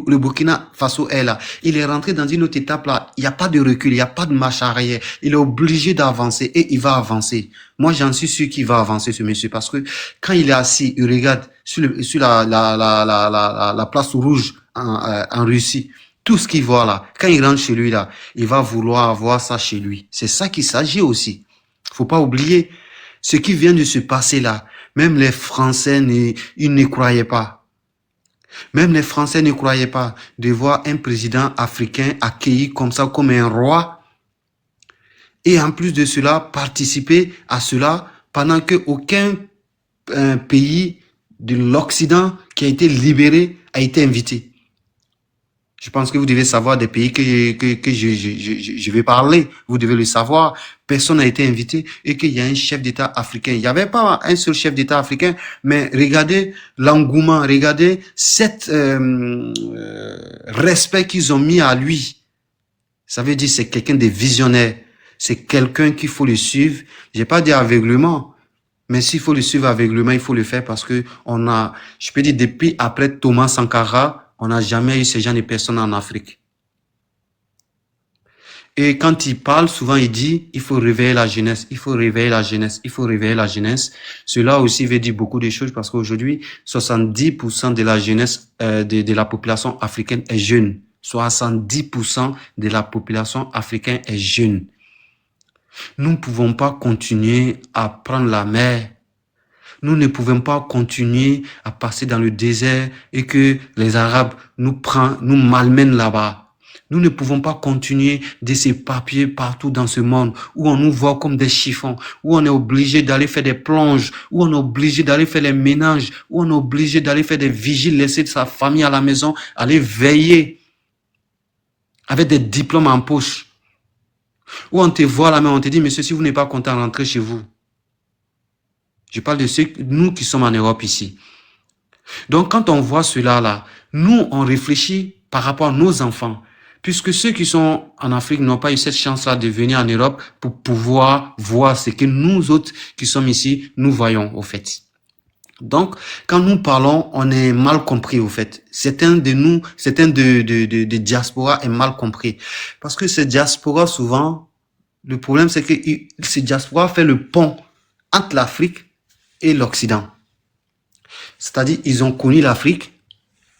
[SPEAKER 8] le Burkina Faso est là, il est rentré dans une autre étape là, il n'y a pas de recul, il n'y a pas de marche arrière, il est obligé d'avancer et il va avancer. Moi, j'en suis sûr qu'il va avancer, ce monsieur, parce que quand il est assis, il regarde sur la place rouge en Russie, tout ce qu'il voit là, quand il rentre chez lui là, il va vouloir avoir ça chez lui. C'est ça qu'il s'agit aussi. Faut pas oublier ce qui vient de se passer là. Même les Français, ils ne croyaient pas. Même les Français ne croyaient pas de voir un président africain accueilli comme ça, comme un roi. Et en plus de cela, participer à cela pendant qu'aucun pays de l'Occident qui a été libéré a été invité. Je pense que vous devez savoir des pays que je vais parler. Vous devez le savoir. Personne n'a été invité et qu'il y a un chef d'État africain. Il n'y avait pas un seul chef d'État africain, mais regardez l'engouement, regardez cet respect qu'ils ont mis à lui. Ça veut dire c'est quelqu'un de visionnaire. C'est quelqu'un qu'il faut le suivre. J'ai pas dit aveuglement. Mais s'il faut le suivre aveuglément, il faut le faire parce que je peux dire, depuis après Thomas Sankara, on n'a jamais eu ce genre de personnes en Afrique. Et quand il parle, souvent il dit, il faut réveiller la jeunesse, il faut réveiller la jeunesse, il faut réveiller la jeunesse. Cela aussi veut dire beaucoup de choses parce qu'aujourd'hui, 70% de la jeunesse de la population africaine est jeune. 70% de la population africaine est jeune. Nous ne pouvons pas continuer à prendre la mer. Nous ne pouvons pas continuer à passer dans le désert et que les Arabes nous malmènent là-bas. Nous ne pouvons pas continuer de s'éparpiller partout dans ce monde où on nous voit comme des chiffons, où on est obligé d'aller faire des plonges, où on est obligé d'aller faire les ménages, où on est obligé d'aller faire des vigiles, laisser sa famille à la maison, aller veiller avec des diplômes en poche. Où on te voit là, mais on te dit, monsieur, si vous n'êtes pas content, rentrez chez vous. Je parle de nous qui sommes en Europe ici. Donc, quand on voit cela là, nous, on réfléchit par rapport à nos enfants. Puisque ceux qui sont en Afrique n'ont pas eu cette chance-là de venir en Europe pour pouvoir voir ce que nous autres qui sommes ici, nous voyons au fait. Donc, quand nous parlons, on est mal compris au fait. Certains de diaspora est mal compris. Parce que ces diaspora, souvent, le problème c'est que ces diaspora fait le pont entre l'Afrique et l'Occident. C'est-à-dire, ils ont connu l'Afrique,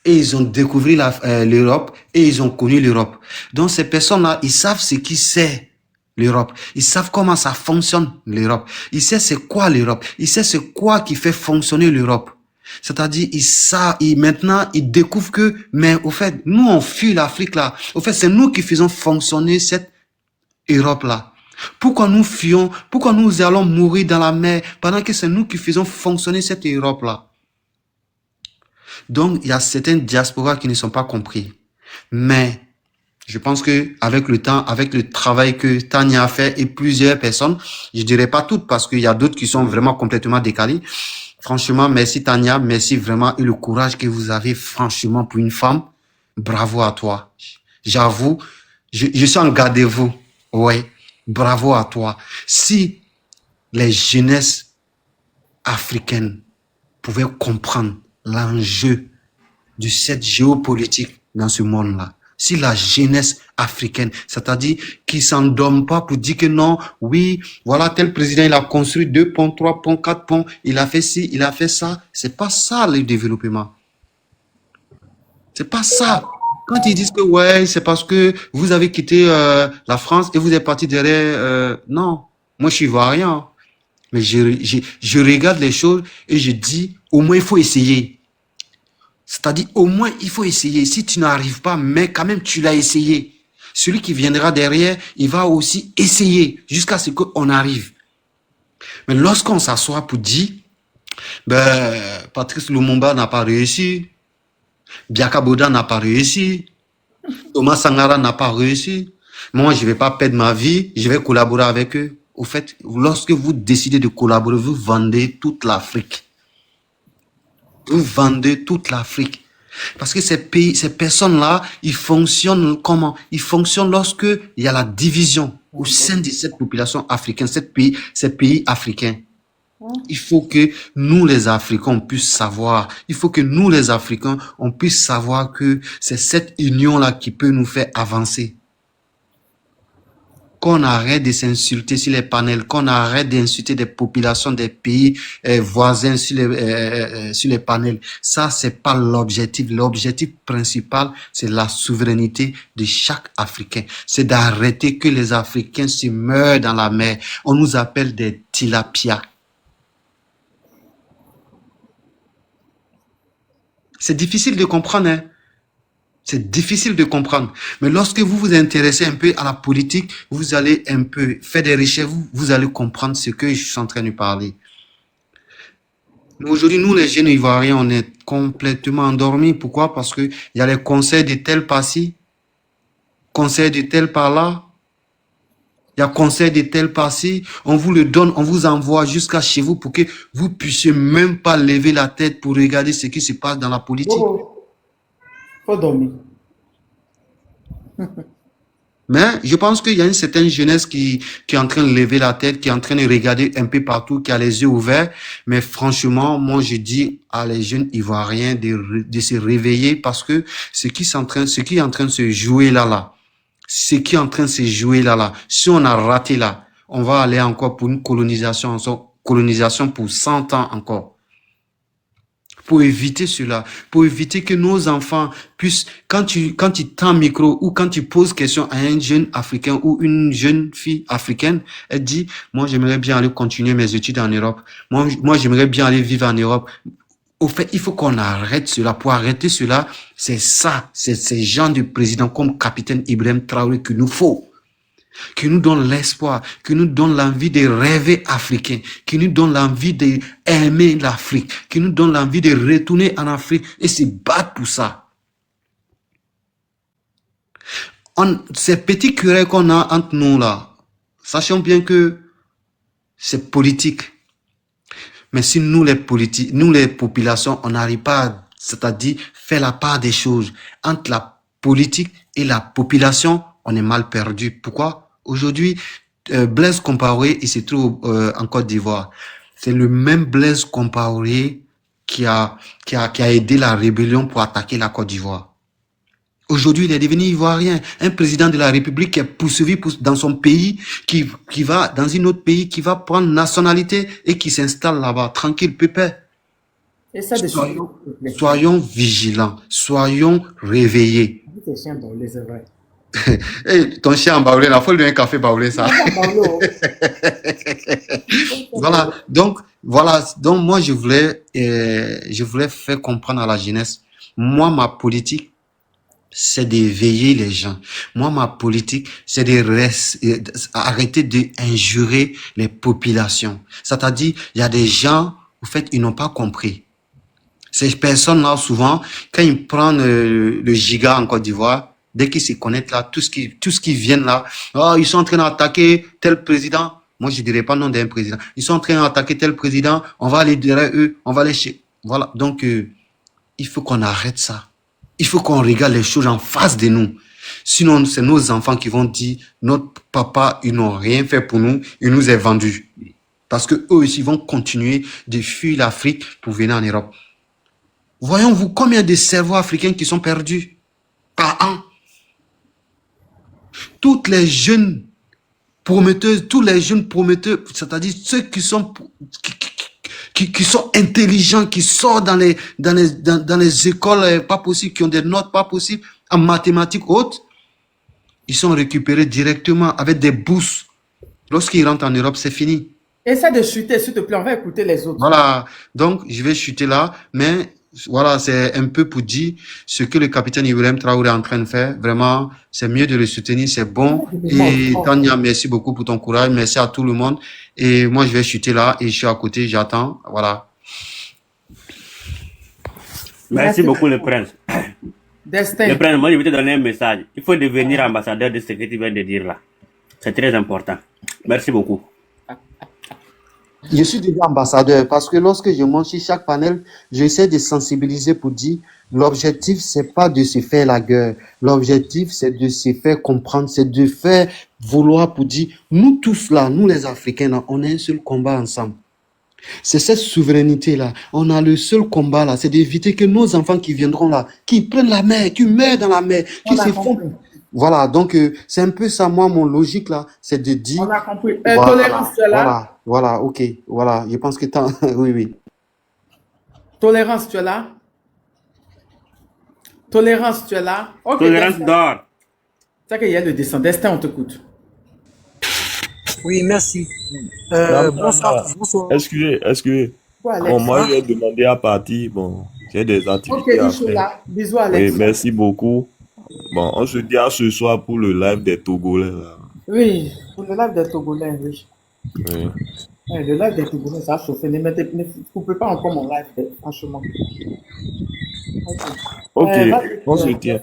[SPEAKER 8] et ils ont découvert l'Europe et ils ont connu l'Europe. Donc ces personnes-là, ils savent ce qui c'est l'Europe. Ils savent comment ça fonctionne l'Europe. Ils savent c'est quoi l'Europe. Ils savent c'est quoi qui fait fonctionner l'Europe. C'est-à-dire, maintenant, ils découvrent que, mais au fait, nous on fuit l'Afrique là. Au fait, c'est nous qui faisons fonctionner cette Europe là. Pourquoi nous fuyons? Pourquoi nous allons mourir dans la mer pendant que c'est nous qui faisons fonctionner cette Europe là? Donc, il y a certaines diasporas qui ne sont pas compris. Mais, je pense que avec le temps, avec le travail que Tania a fait et plusieurs personnes, je dirais pas toutes parce qu'il y a d'autres qui sont vraiment complètement décalés. Franchement, merci Tania, merci vraiment et le courage que vous avez franchement pour une femme. Bravo à toi. J'avoue, je suis en garde de vous. Ouais, bravo à toi. Si les jeunesses africaines pouvaient comprendre l'enjeu de cette géopolitique dans ce monde-là. Si la jeunesse africaine, c'est-à-dire qui s'endorment pas pour dire que non, oui, voilà, tel président, il a construit 2 ponts, 3 ponts, 4 ponts, il a fait ci, il a fait ça. C'est pas ça le développement. C'est pas ça. Quand ils disent que ouais, c'est parce que vous avez quitté la France et vous êtes parti derrière, non, moi je suis ivoirien. Mais je regarde les choses et je dis, au moins il faut essayer. C'est-à-dire, au moins, il faut essayer. Si tu n'arrives pas, mais quand même, tu l'as essayé. Celui qui viendra derrière, il va aussi essayer jusqu'à ce qu'on arrive. Mais lorsqu'on s'assoit pour dire, Patrice Lumumba n'a pas réussi, Biaka Boda n'a pas réussi, Thomas Sankara n'a pas réussi, moi, je ne vais pas perdre ma vie, je vais collaborer avec eux. Au fait, lorsque vous décidez de collaborer, vous vendez toute l'Afrique. Vous vendez toute l'Afrique. Parce que ces personnes-là, ils fonctionnent comment? Ils fonctionnent lorsque il y a la division au sein de cette population africaine, ces pays africains. Il faut que nous, les Africains, on puisse savoir. Il faut que nous, les Africains, on puisse savoir que c'est cette union-là qui peut nous faire avancer. Qu'on arrête de s'insulter sur les panels, qu'on arrête d'insulter des populations des pays voisins sur les panels. Ça, c'est pas l'objectif. L'objectif principal, c'est la souveraineté de chaque Africain. C'est d'arrêter que les Africains se meurent dans la mer. On nous appelle des tilapias. C'est difficile de comprendre, hein. C'est difficile de comprendre. Mais lorsque vous vous intéressez un peu à la politique, vous allez un peu faire des recherches, vous allez comprendre ce que je suis en train de parler. Mais aujourd'hui, nous, les jeunes Ivoiriens, on est complètement endormis. Pourquoi? Parce que il y a les conseils de tel par-ci, conseils de tel par-là. Il y a conseil de tel par-ci. On vous le donne, on vous envoie jusqu'à chez vous pour que vous puissiez même pas lever la tête pour regarder ce qui se passe dans la politique.
[SPEAKER 7] Faut dormir.
[SPEAKER 8] Mais je pense qu'il y a une certaine jeunesse qui est en train de lever la tête, qui est en train de regarder un peu partout, qui a les yeux ouverts. Mais franchement, moi, je dis à les jeunes Ivoiriens de se réveiller parce que ce qui est en train de se jouer là, ce qui est en train de se jouer là, si on a raté là, on va aller encore pour une colonisation pour 100 ans encore. Pour éviter cela, pour éviter que nos enfants puissent, quand tu tends micro ou quand tu poses question à un jeune africain ou une jeune fille africaine, elle dit, moi, j'aimerais bien aller continuer mes études en Europe. Moi, j'aimerais bien aller vivre en Europe. Au fait, il faut qu'on arrête cela. Pour arrêter cela, c'est ça, c'est ces gens de présidents comme Capitaine Ibrahim Traoré qu'il nous faut. Qui nous donne l'espoir, qui nous donne l'envie de rêver africain, qui nous donne l'envie d'aimer l'Afrique, qui nous donne l'envie de retourner en Afrique et se battre pour ça. Ces petits querelles qu'on a entre nous là, sachons bien que c'est politique. Mais si nous les populations, on n'arrive pas, c'est-à-dire faire la part des choses entre la politique et la population, on est mal perdu. Pourquoi? Aujourd'hui, Blaise Compaoré, il se trouve en Côte d'Ivoire. C'est le même Blaise Compaoré qui a aidé la rébellion pour attaquer la Côte d'Ivoire. Aujourd'hui, il est devenu ivoirien, un président de la République qui est poursuivi dans son pays, qui va dans un autre pays, qui va prendre nationalité et qui s'installe là-bas, tranquille, pépère.
[SPEAKER 7] Et ça,
[SPEAKER 8] Soyons vigilants, soyons réveillés. Hey, ton chien baoulé, il faut lui donner un café baoulé, ça. Donc moi, je voulais faire comprendre à la jeunesse, moi, ma politique, c'est d'éveiller les gens. Moi, ma politique, c'est arrêter d'injurer les populations. C'est-à-dire, il y a des gens, en fait, ils n'ont pas compris. Ces personnes-là, souvent, quand ils prennent le giga en Côte d'Ivoire, dès qu'ils se connectent là, tout ce qui vient là, ils sont en train d'attaquer tel président. Moi, je dirais pas non d'un président. Ils sont en train d'attaquer tel président. On va aller derrière eux. On va aller chez. Voilà. Donc, il faut qu'on arrête ça. Il faut qu'on regarde les choses en face de nous. Sinon, c'est nos enfants qui vont dire, notre papa, ils n'ont rien fait pour nous. Il nous est vendu. Parce que eux aussi vont continuer de fuir l'Afrique pour venir en Europe. Voyons-vous combien de cerveaux africains qui sont perdus par an. Toutes les jeunes prometteuses, c'est-à-dire ceux qui sont intelligents, qui sortent dans les écoles pas possibles, qui ont des notes pas possibles en mathématiques hautes, ils sont récupérés directement avec des bourses. Lorsqu'ils rentrent en Europe, c'est fini.
[SPEAKER 7] Essaie de chuter, s'il te plaît, on va écouter les autres.
[SPEAKER 8] Voilà, donc je vais chuter là, mais voilà, c'est un peu pour dire ce que le capitaine Ibrahim Traoré est en train de faire. Vraiment, c'est mieux de le soutenir, c'est bon. Et Tania, merci beaucoup pour ton courage, merci à tout le monde. Et moi, je vais chuter là et je suis à côté, j'attends. Voilà.
[SPEAKER 2] Merci beaucoup, le prince.
[SPEAKER 7] Destin.
[SPEAKER 2] Le prince, moi, je vais te donner un message. Il faut devenir ambassadeur de ce que tu viens de dire là. C'est très important. Merci beaucoup.
[SPEAKER 8] Je suis déjà ambassadeur parce que lorsque je monte sur chaque panel, j'essaie de sensibiliser pour dire l'objectif, c'est pas de se faire la guerre. L'objectif, c'est de se faire comprendre, c'est de faire vouloir pour dire nous tous là, nous les Africains là, on a un seul combat ensemble. C'est cette souveraineté-là. On a le seul combat là, c'est d'éviter que nos enfants qui viendront là, qui prennent la mer, qui meurent dans la mer, qui se font. Voilà, donc c'est un peu ça, moi, mon logique là, c'est de dire.
[SPEAKER 7] On a compris. Tolérance, tu es là?
[SPEAKER 8] Voilà, ok, voilà, je pense que oui.
[SPEAKER 7] Tolérance, tu es là? Tolérance, tu es là? Okay,
[SPEAKER 2] Tolérance d'or.
[SPEAKER 7] C'est qu'il y a le descend. Destin, on t'écoute.
[SPEAKER 10] Oui, merci. Bonsoir.
[SPEAKER 6] Excusez. Bon, moi, je vais demander à partir. Bon, j'ai des activités à faire.
[SPEAKER 7] Bisous, Alex.
[SPEAKER 6] Oui, merci beaucoup. Bon, on se dit à ce soir pour le live des Togolais. Là.
[SPEAKER 7] Oui, pour le live des Togolais, oui.
[SPEAKER 6] Oui.
[SPEAKER 7] Ouais, le live des Togolais, ça a chauffé. Ne coupez pas encore mon live, franchement.
[SPEAKER 6] Ok, on se tient.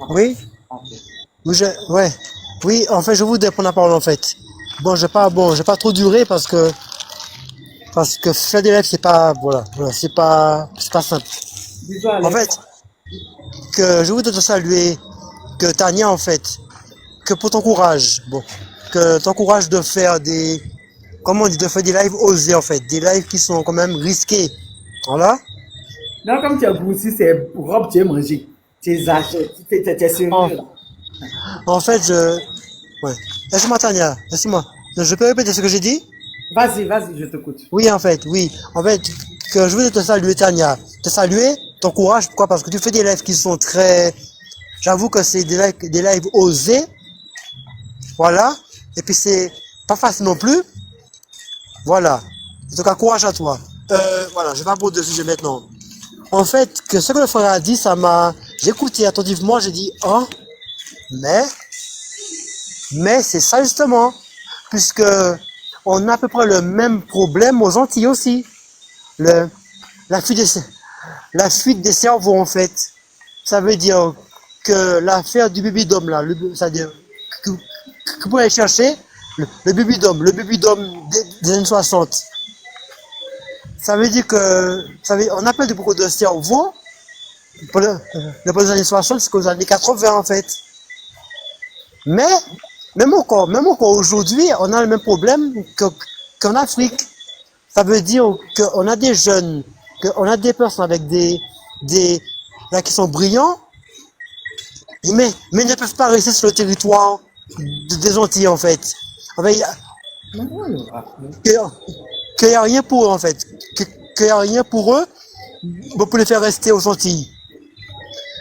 [SPEAKER 10] Oui. Oui, en fait, je vous prendre la parole, en fait. Bon, j'ai pas trop duré parce que parce que faire des lives, c'est pas, voilà, c'est pas simple.
[SPEAKER 7] Bisous,
[SPEAKER 10] En
[SPEAKER 7] Alex.
[SPEAKER 10] fait, que je voudrais te saluer, que Tania, en fait, que pour ton courage, bon, que ton courage de faire des, comment on dit, de faire des lives osés, en fait, des lives qui sont quand même risqués. Voilà.
[SPEAKER 7] Non, comme tu as grossi, c'est robe, tu es mangé. Tu achètes, tu es sérieux
[SPEAKER 10] En,
[SPEAKER 7] là.
[SPEAKER 10] en fait, ouais. Laisse-moi, Tania, laisse-moi. Je peux répéter ce que j'ai dit?
[SPEAKER 7] Vas-y, je t'écoute.
[SPEAKER 10] Oui, en fait, oui. En fait, que je voulais te saluer, Tania. Te saluer, ton courage, pourquoi? Parce que tu fais des lives qui sont très, j'avoue que c'est des lives osés. Voilà. Et puis c'est pas facile non plus. Voilà. En tout cas, courage à toi. Voilà, je vais aborder le sujet maintenant. En fait, que ce que le frère a dit, j'ai écouté attentivement, j'ai dit, oh, mais c'est ça justement. Puisque on a à peu près le même problème aux Antilles aussi. La fuite des cerveaux, en fait. Ça veut dire que l'affaire du bébé-dôme, là, c'est-à-dire que vous pouvez aller chercher le bébé-dôme des années 60. Ça veut dire que, on a perdu beaucoup de cerveaux pour les années 60 jusqu'aux années 80, en fait. Mais, même encore aujourd'hui, on a le même problème qu'en Afrique. Ça veut dire qu'on a des jeunes, qu'on a des personnes avec là, qui sont brillants, mais ne peuvent pas rester sur le territoire des Antilles, en fait. En fait, qu'il n'y a rien pour eux, en fait. Qu'il n'y a rien pour eux, pour les faire rester aux Antilles.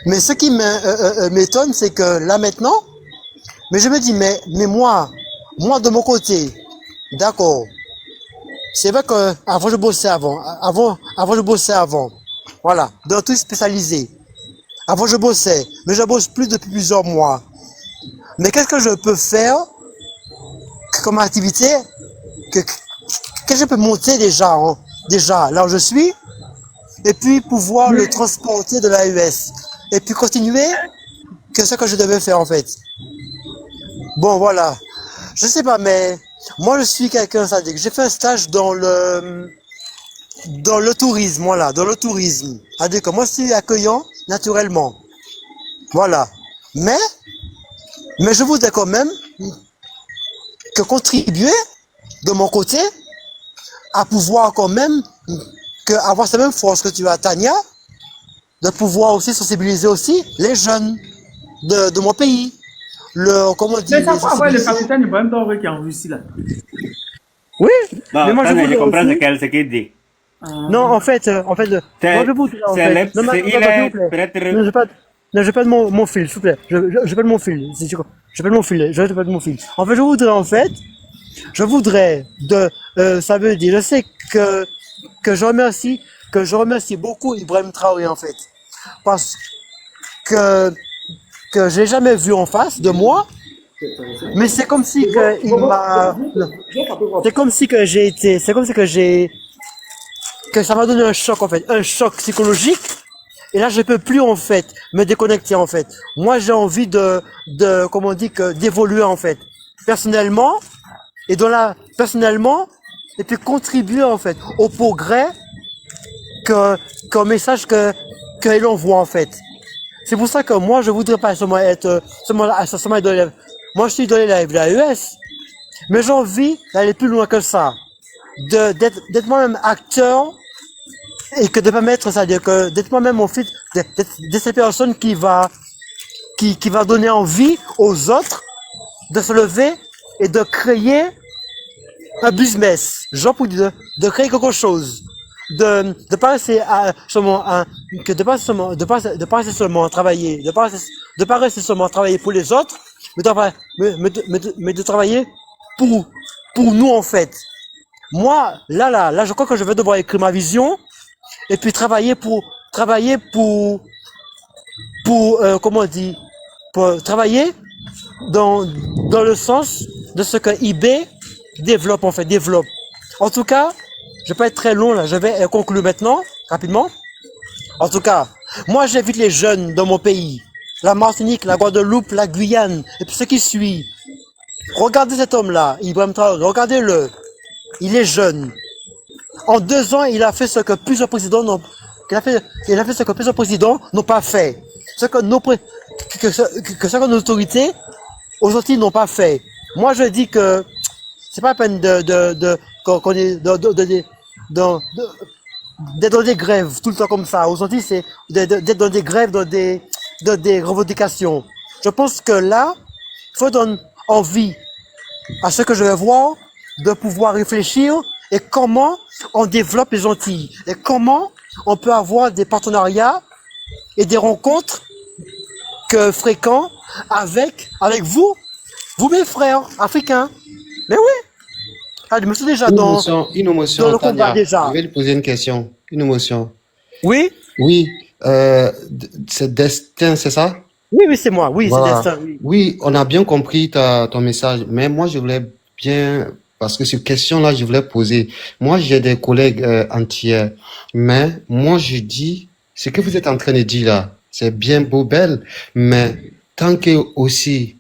[SPEAKER 10] Mais ce qui m'étonne, c'est que là, maintenant, mais je me dis, mais moi, de mon côté, d'accord. C'est vrai que avant je bossais avant. Voilà, dans tout spécialisé. Avant je bossais, mais je bosse plus depuis plusieurs mois. Mais qu'est-ce que je peux faire comme activité que je peux monter déjà là où je suis, et puis pouvoir le transporter de l'AES, et puis continuer que ce que je devais faire en fait. Bon voilà, je sais pas, mais moi je suis quelqu'un, ça dit que j'ai fait un stage dans le tourisme, voilà, dans le tourisme. C'est-à-dire que moi je suis accueillant naturellement. Voilà. Mais je voudrais quand même que contribuer de mon côté à pouvoir quand même avoir cette même force que tu as, Tania, de pouvoir aussi sensibiliser aussi les jeunes de mon pays. Comment on dit,
[SPEAKER 7] Mais ça faut avoir le
[SPEAKER 10] sensibiliser.
[SPEAKER 7] capitaine Ibrahim Traoré qui est en Russie là.
[SPEAKER 10] Oui,
[SPEAKER 2] Bon,
[SPEAKER 10] mais moi je
[SPEAKER 2] Tania, je
[SPEAKER 10] voudrais
[SPEAKER 2] comprends
[SPEAKER 10] aussi.
[SPEAKER 2] ce qu'il dit.
[SPEAKER 10] Non, en fait, moi je voudrais en fait. Non,
[SPEAKER 2] Il
[SPEAKER 10] s'il
[SPEAKER 2] est
[SPEAKER 10] vous plaît.
[SPEAKER 2] peut-être.
[SPEAKER 10] Non, je perds mon fil, s'il vous plaît. Je perds mon fil. Je perds mon fil. Je perds mon fil. En fait, je voudrais ça veut dire, je sais que je remercie beaucoup Ibrahim Traoré en fait, parce que je l'ai jamais vu en face de moi, mais c'est comme si que il m'a, non, c'est comme si que que ça m'a donné un choc en fait, un choc psychologique. Et là, je peux plus en fait me déconnecter en fait. Moi, j'ai envie comment on dit, d'évoluer en fait, personnellement, et puis contribuer en fait au progrès qu'un message que l'on voit en fait. C'est pour ça que moi, je voudrais pas seulement être seulement dans les lives. Moi, je suis dans les lives de l'AES, mais j'ai envie d'aller plus loin que ça, d'être moi-même acteur. Et que de permettre, c'est-à-dire que d'être moi-même en fait, de cette personne qui va donner envie aux autres de se lever et de créer un business, genre pour dire, de créer quelque chose, de pas rester seulement de pas rester seulement travailler, de pas rester seulement travailler pour les autres, mais de travailler pour nous en fait. Moi, là, je crois que je vais devoir écrire ma vision. Et puis travailler pour comment on dit, pour travailler dans le sens de ce que eBay développe. En tout cas, je vais pas être très long là, je vais conclure maintenant, rapidement. En tout cas, moi j'invite les jeunes dans mon pays, la Martinique, la Guadeloupe, la Guyane, et puis ce qui suit. Regardez cet homme-là, Ibrahim Traoré, regardez-le. Il est jeune. En 2 ans, il a fait ce que plusieurs présidents n'ont, il a fait ce que plusieurs présidents n'ont pas fait. Ce que que ce que nos autorités aujourd'hui n'ont pas fait. Moi, je dis que c'est pas la peine qu'on est, d'être dans des grèves tout le temps comme ça. Aujourd'hui, c'est d'être dans des grèves, dans des revendications. Je pense que là, il faut donner envie à ceux que je vais voir de pouvoir réfléchir et comment on développe les Antilles et comment on peut avoir des partenariats et des rencontres fréquents avec vous mes frères africains. Mais oui, je me suis déjà dans
[SPEAKER 8] Une émotion,
[SPEAKER 10] le combat
[SPEAKER 8] Tania.
[SPEAKER 10] déjà.
[SPEAKER 8] Je vais lui poser une question. Une émotion.
[SPEAKER 10] Oui,
[SPEAKER 8] Oui, c'est destin, c'est ça?
[SPEAKER 10] oui, c'est moi. Oui, c'est
[SPEAKER 8] Voilà.
[SPEAKER 10] destin. Oui.
[SPEAKER 8] Oui, on a bien compris ton message, mais moi, je voulais bien, parce que cette question-là, je voulais poser. Moi, j'ai des collègues entiers, mais moi, je dis, ce que vous êtes en train de dire là, c'est bien beau, belle, mais tant que aussi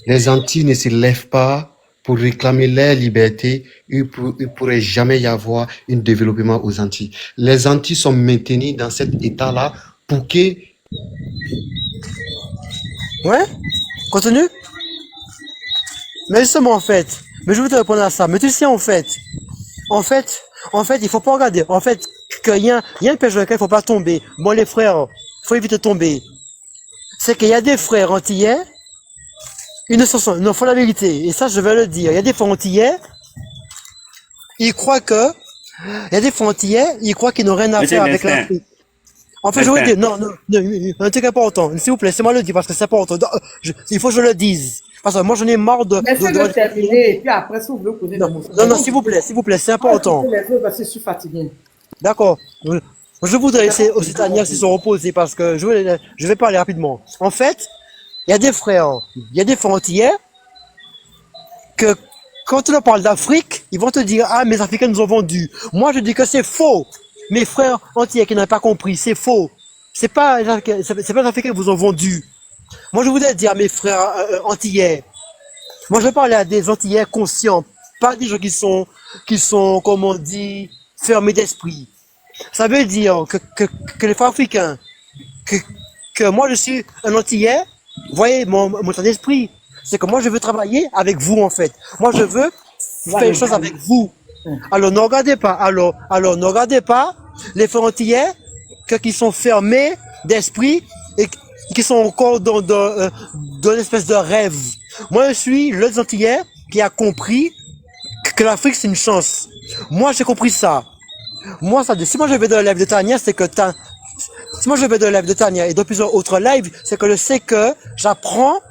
[SPEAKER 8] les Antilles ne se lèvent pas pour réclamer leur liberté, il pourrait jamais y avoir un développement aux Antilles. Les Antilles sont maintenues dans cet état-là pour que
[SPEAKER 10] Ouais, continue. Mais justement, en fait, mais je veux te répondre à ça. Mais tu sais, en fait, il faut pas regarder. En fait, qu'il y a un piège dans lequel il faut pas tomber. Bon, les frères, faut éviter de tomber. C'est qu'il y a des frères antillais, ils ne sont, non, faut la vérité. Et ça, je vais le dire. Il y a des frères antillais, ils croient qu'ils n'ont rien à
[SPEAKER 2] Monsieur
[SPEAKER 10] faire avec
[SPEAKER 2] Destin.
[SPEAKER 10] l'Afrique. En fait, je veux
[SPEAKER 2] Destin.
[SPEAKER 10] dire, non, un truc important. S'il vous plaît, c'est moi le dire parce que c'est important. Il faut que je le dise. Parce que moi, j'en ai marre
[SPEAKER 7] Laissez-le terminer et puis après, si vous voulez poser des
[SPEAKER 10] non,
[SPEAKER 7] motions.
[SPEAKER 10] non, s'il vous plaît, c'est important.
[SPEAKER 7] Les autres parce que je suis fatigué.
[SPEAKER 10] D'accord. Je voudrais laisser aussi Tania se reposer parce que je vais parler rapidement. En fait, il y a des frères antillais que quand tu leur parles d'Afrique, ils vont te dire, ah, mes Africains nous ont vendus. Moi, je dis que c'est faux. Mes frères antillais qui n'ont pas compris, c'est faux. C'est pas les Africains qui vous ont vendus. Moi, je voudrais dire à mes frères antillais, moi, je parle à des antillais conscients, pas des gens qui sont, comme on dit, fermés d'esprit. Ça veut dire que les frères africains, que moi, je suis un antillais, vous voyez, mon état d'esprit, c'est que moi, je veux travailler avec vous, en fait. Moi, je veux faire les choses avec vous. Alors, ne regardez pas les frères antillais qui sont fermés d'esprit et qui sont encore dans une espèce de rêve. Moi, je suis le antillais qui a compris que l'Afrique, c'est une chance. Moi, j'ai compris ça. Moi, si moi je vais dans le live de Tania, c'est que si moi je vais dans le live de Tania et dans plusieurs autres lives, c'est que je sais que j'apprends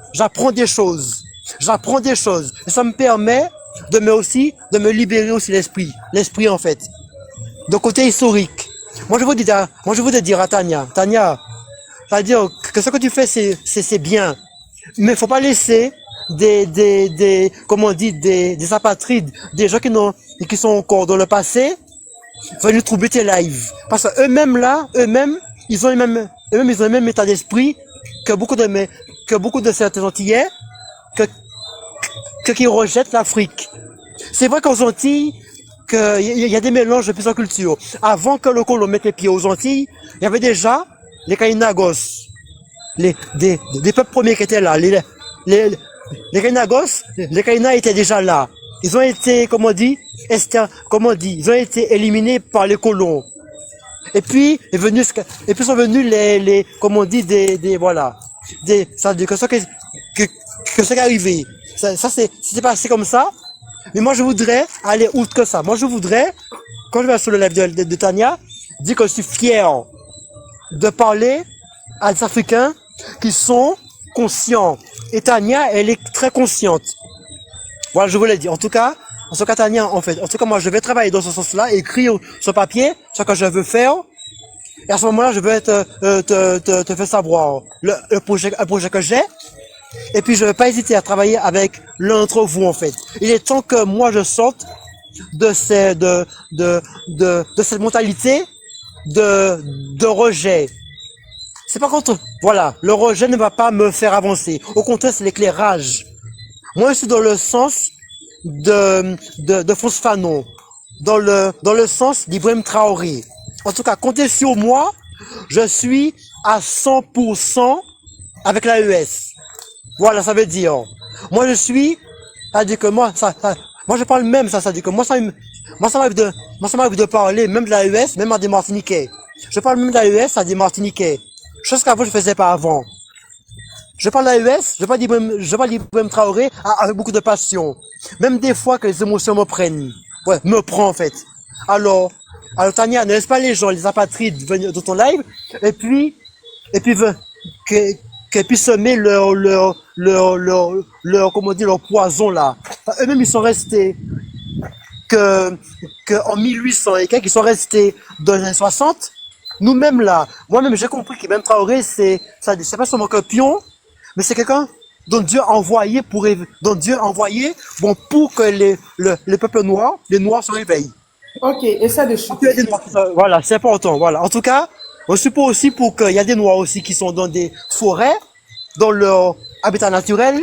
[SPEAKER 10] des choses. J'apprends des choses. Et ça me permet de me libérer aussi l'esprit en fait. De côté historique. Moi je veux te dire à Tania, c'est-à-dire que ce que tu fais c'est bien. Mais faut pas laisser comment on dit, des apatrides, des gens qui sont encore dans le passé, venir troubler tes lives. Parce que eux-mêmes, ils ont le même état d'esprit que beaucoup de certains Antillais, qui rejettent l'Afrique. C'est vrai qu'aux Antilles, il y a des mélanges de plusieurs cultures. Avant que le colon mette les pieds aux Antilles, il y avait déjà les Kainagos, des peuples premiers qui étaient là. Les Kainagos, les Kaina étaient déjà là. Ils ont été, ils ont été éliminés par les colons. Et puis sont venus ça veut dire que ce qui est arrivé. Ça c'est passé comme ça. Mais moi, je voudrais aller outre que ça. Moi, je voudrais, quand je vais sur le live de Tania, dire que je suis fier de parler à des Africains qui sont conscients. Et Tania, elle est très consciente. Voilà, je voulais dire. En tout cas, Tania, en fait. En tout cas, moi, je vais travailler dans ce sens-là, écrire sur papier ce que je veux faire. Et à ce moment-là, je vais te faire savoir un projet que j'ai. Et puis, je ne vais pas hésiter à travailler avec l'un d'entre vous, en fait. Il est temps que moi, je sorte de cette mentalité de rejet. C'est pas contre, voilà, le rejet ne va pas me faire avancer. Au contraire, c'est l'éclairage. Moi, je suis dans le sens de Frantz Fanon. dans le sens d'Ibrahim Traoré. En tout cas, comptez sur moi, je suis à 100% avec l'AES. Voilà, ça veut dire. Moi, je suis, ça dit que moi, moi, je parle même, ça dit que moi, ça m'arrive de parler même de l'AES, même à des Martiniquais. Je parle même de l'AES à des Martiniquais. Chose qu'avant, je faisais pas avant. Je parle d'AES, je parle d'Ibrahim Traoré avec beaucoup de passion. Même des fois que les émotions me prennent. Ouais, me prend en fait. Alors Tania, ne laisse pas les gens, les apatrides venir dans ton live, et puis qu'ils puissent semer comment dire, leur poison là. Enfin, eux-mêmes, ils sont restés que en 1800 et quelques, ils sont restés dans les années 60. Nous-mêmes là, moi-même, j'ai compris que même Traoré, c'est pas seulement qu'un pion, mais c'est quelqu'un dont Dieu a envoyé pour que les peuples noirs, les noirs se réveillent.
[SPEAKER 7] Ok, essaie de chuter.
[SPEAKER 10] Voilà, c'est important, voilà. En tout cas, on suppose aussi pour qu'il y a des noirs aussi qui sont dans des forêts, dans leur habitat naturel,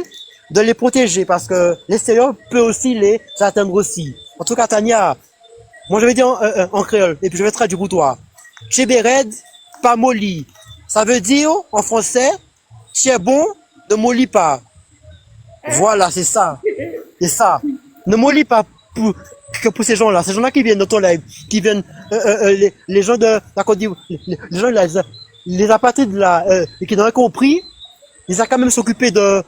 [SPEAKER 10] de les protéger, parce que l'extérieur peut aussi les atteindre aussi. En tout cas, Tania, moi je vais dire en créole, et puis je vais traduire pour toi. Tchébered, pas molli. Ça veut dire, en français, c'est bon, ne mollis pas. Voilà, c'est ça. C'est ça. Ne mollis pas pour ces gens-là. Ces gens-là qui viennent dans ton live, qui viennent, les gens de la Côte d'Ivoire, les gens là, les apatrides là, qui n'ont rien compris, ils ont quand même s'occuper de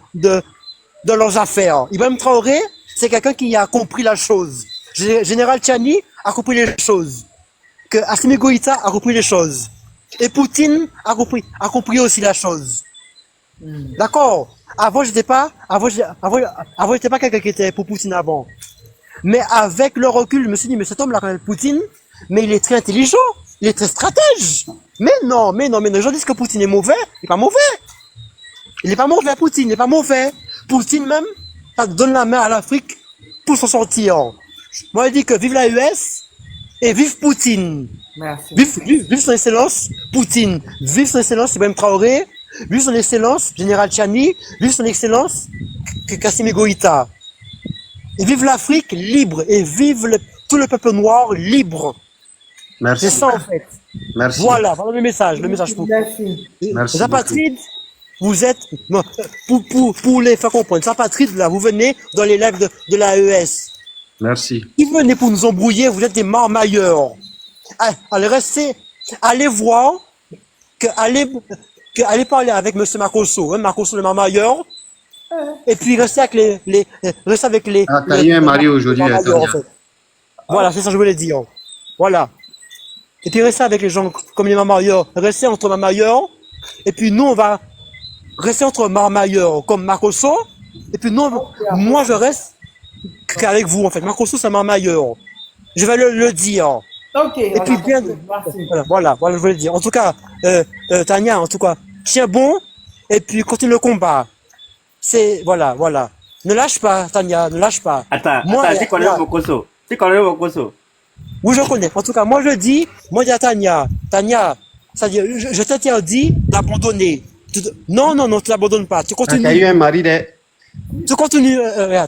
[SPEAKER 10] leurs affaires. Ibrahim Traoré, c'est quelqu'un qui a compris la chose. Général Tchani a compris les choses. Que Assimi Goïta a compris les choses. Et Poutine a compris aussi la chose. D'accord? Avant, j'étais pas quelqu'un qui était pour Poutine avant. Mais avec le recul, je me suis dit, mais cet homme-là, quand même, Poutine, mais il est très intelligent, il est très stratège. Mais non, les gens disent que Poutine est mauvais, il est pas mauvais. Il est pas mauvais, Poutine, il est pas mauvais. Poutine même, ça donne la main à l'Afrique pour s'en sortir. Moi, je dis que vive l'AES et vive Poutine.
[SPEAKER 7] Merci.
[SPEAKER 10] Vive son excellence, Poutine. Vive son excellence, Ibrahim Traoré. Vive son excellence, Général Tchani. Vive son excellence, Kassimi Goïta. Et vive l'Afrique libre. Et vive tout le peuple noir libre.
[SPEAKER 8] Merci.
[SPEAKER 10] C'est ça, en fait.
[SPEAKER 8] Merci.
[SPEAKER 10] Voilà le message pour
[SPEAKER 7] Merci.
[SPEAKER 8] Merci
[SPEAKER 10] les apatrides. Vous êtes, non, pour les faire comprendre, les apatrides, là, vous venez dans les lives de l'AES.
[SPEAKER 8] Merci.
[SPEAKER 10] Ils venaient pour nous embrouiller, vous êtes des marmailleurs. Allez voir, allez parler avec monsieur Makosso, Makosso le marmailleur, et puis restez avec restez avec les.
[SPEAKER 8] Ah, t'as eu un mari aujourd'hui,
[SPEAKER 10] en fait. Voilà, c'est ça que je voulais dire. Voilà. Et puis restez avec les gens comme les marmailleurs, restez entre marmailleurs, et puis nous on va rester entre marmailleurs comme Makosso, et puis nous, moi je reste qu'avec vous en fait. Makosso c'est marmailleur. Je vais le dire.
[SPEAKER 7] Ok.
[SPEAKER 10] Et puis bien, voilà, je voulais le dire. En tout cas, Tania, en tout cas, tiens bon, et puis continue le combat. C'est, voilà. Ne lâche pas, Tania, ne lâche pas.
[SPEAKER 2] Attends, tu connais Mokoso.
[SPEAKER 10] Oui, je connais. En tout cas, moi dis à Tania, c'est-à-dire, je t'interdis d'abandonner. Non, tu l'abandonnes pas. Tu continues.
[SPEAKER 8] T'as eu un mari de...
[SPEAKER 10] Tu continues,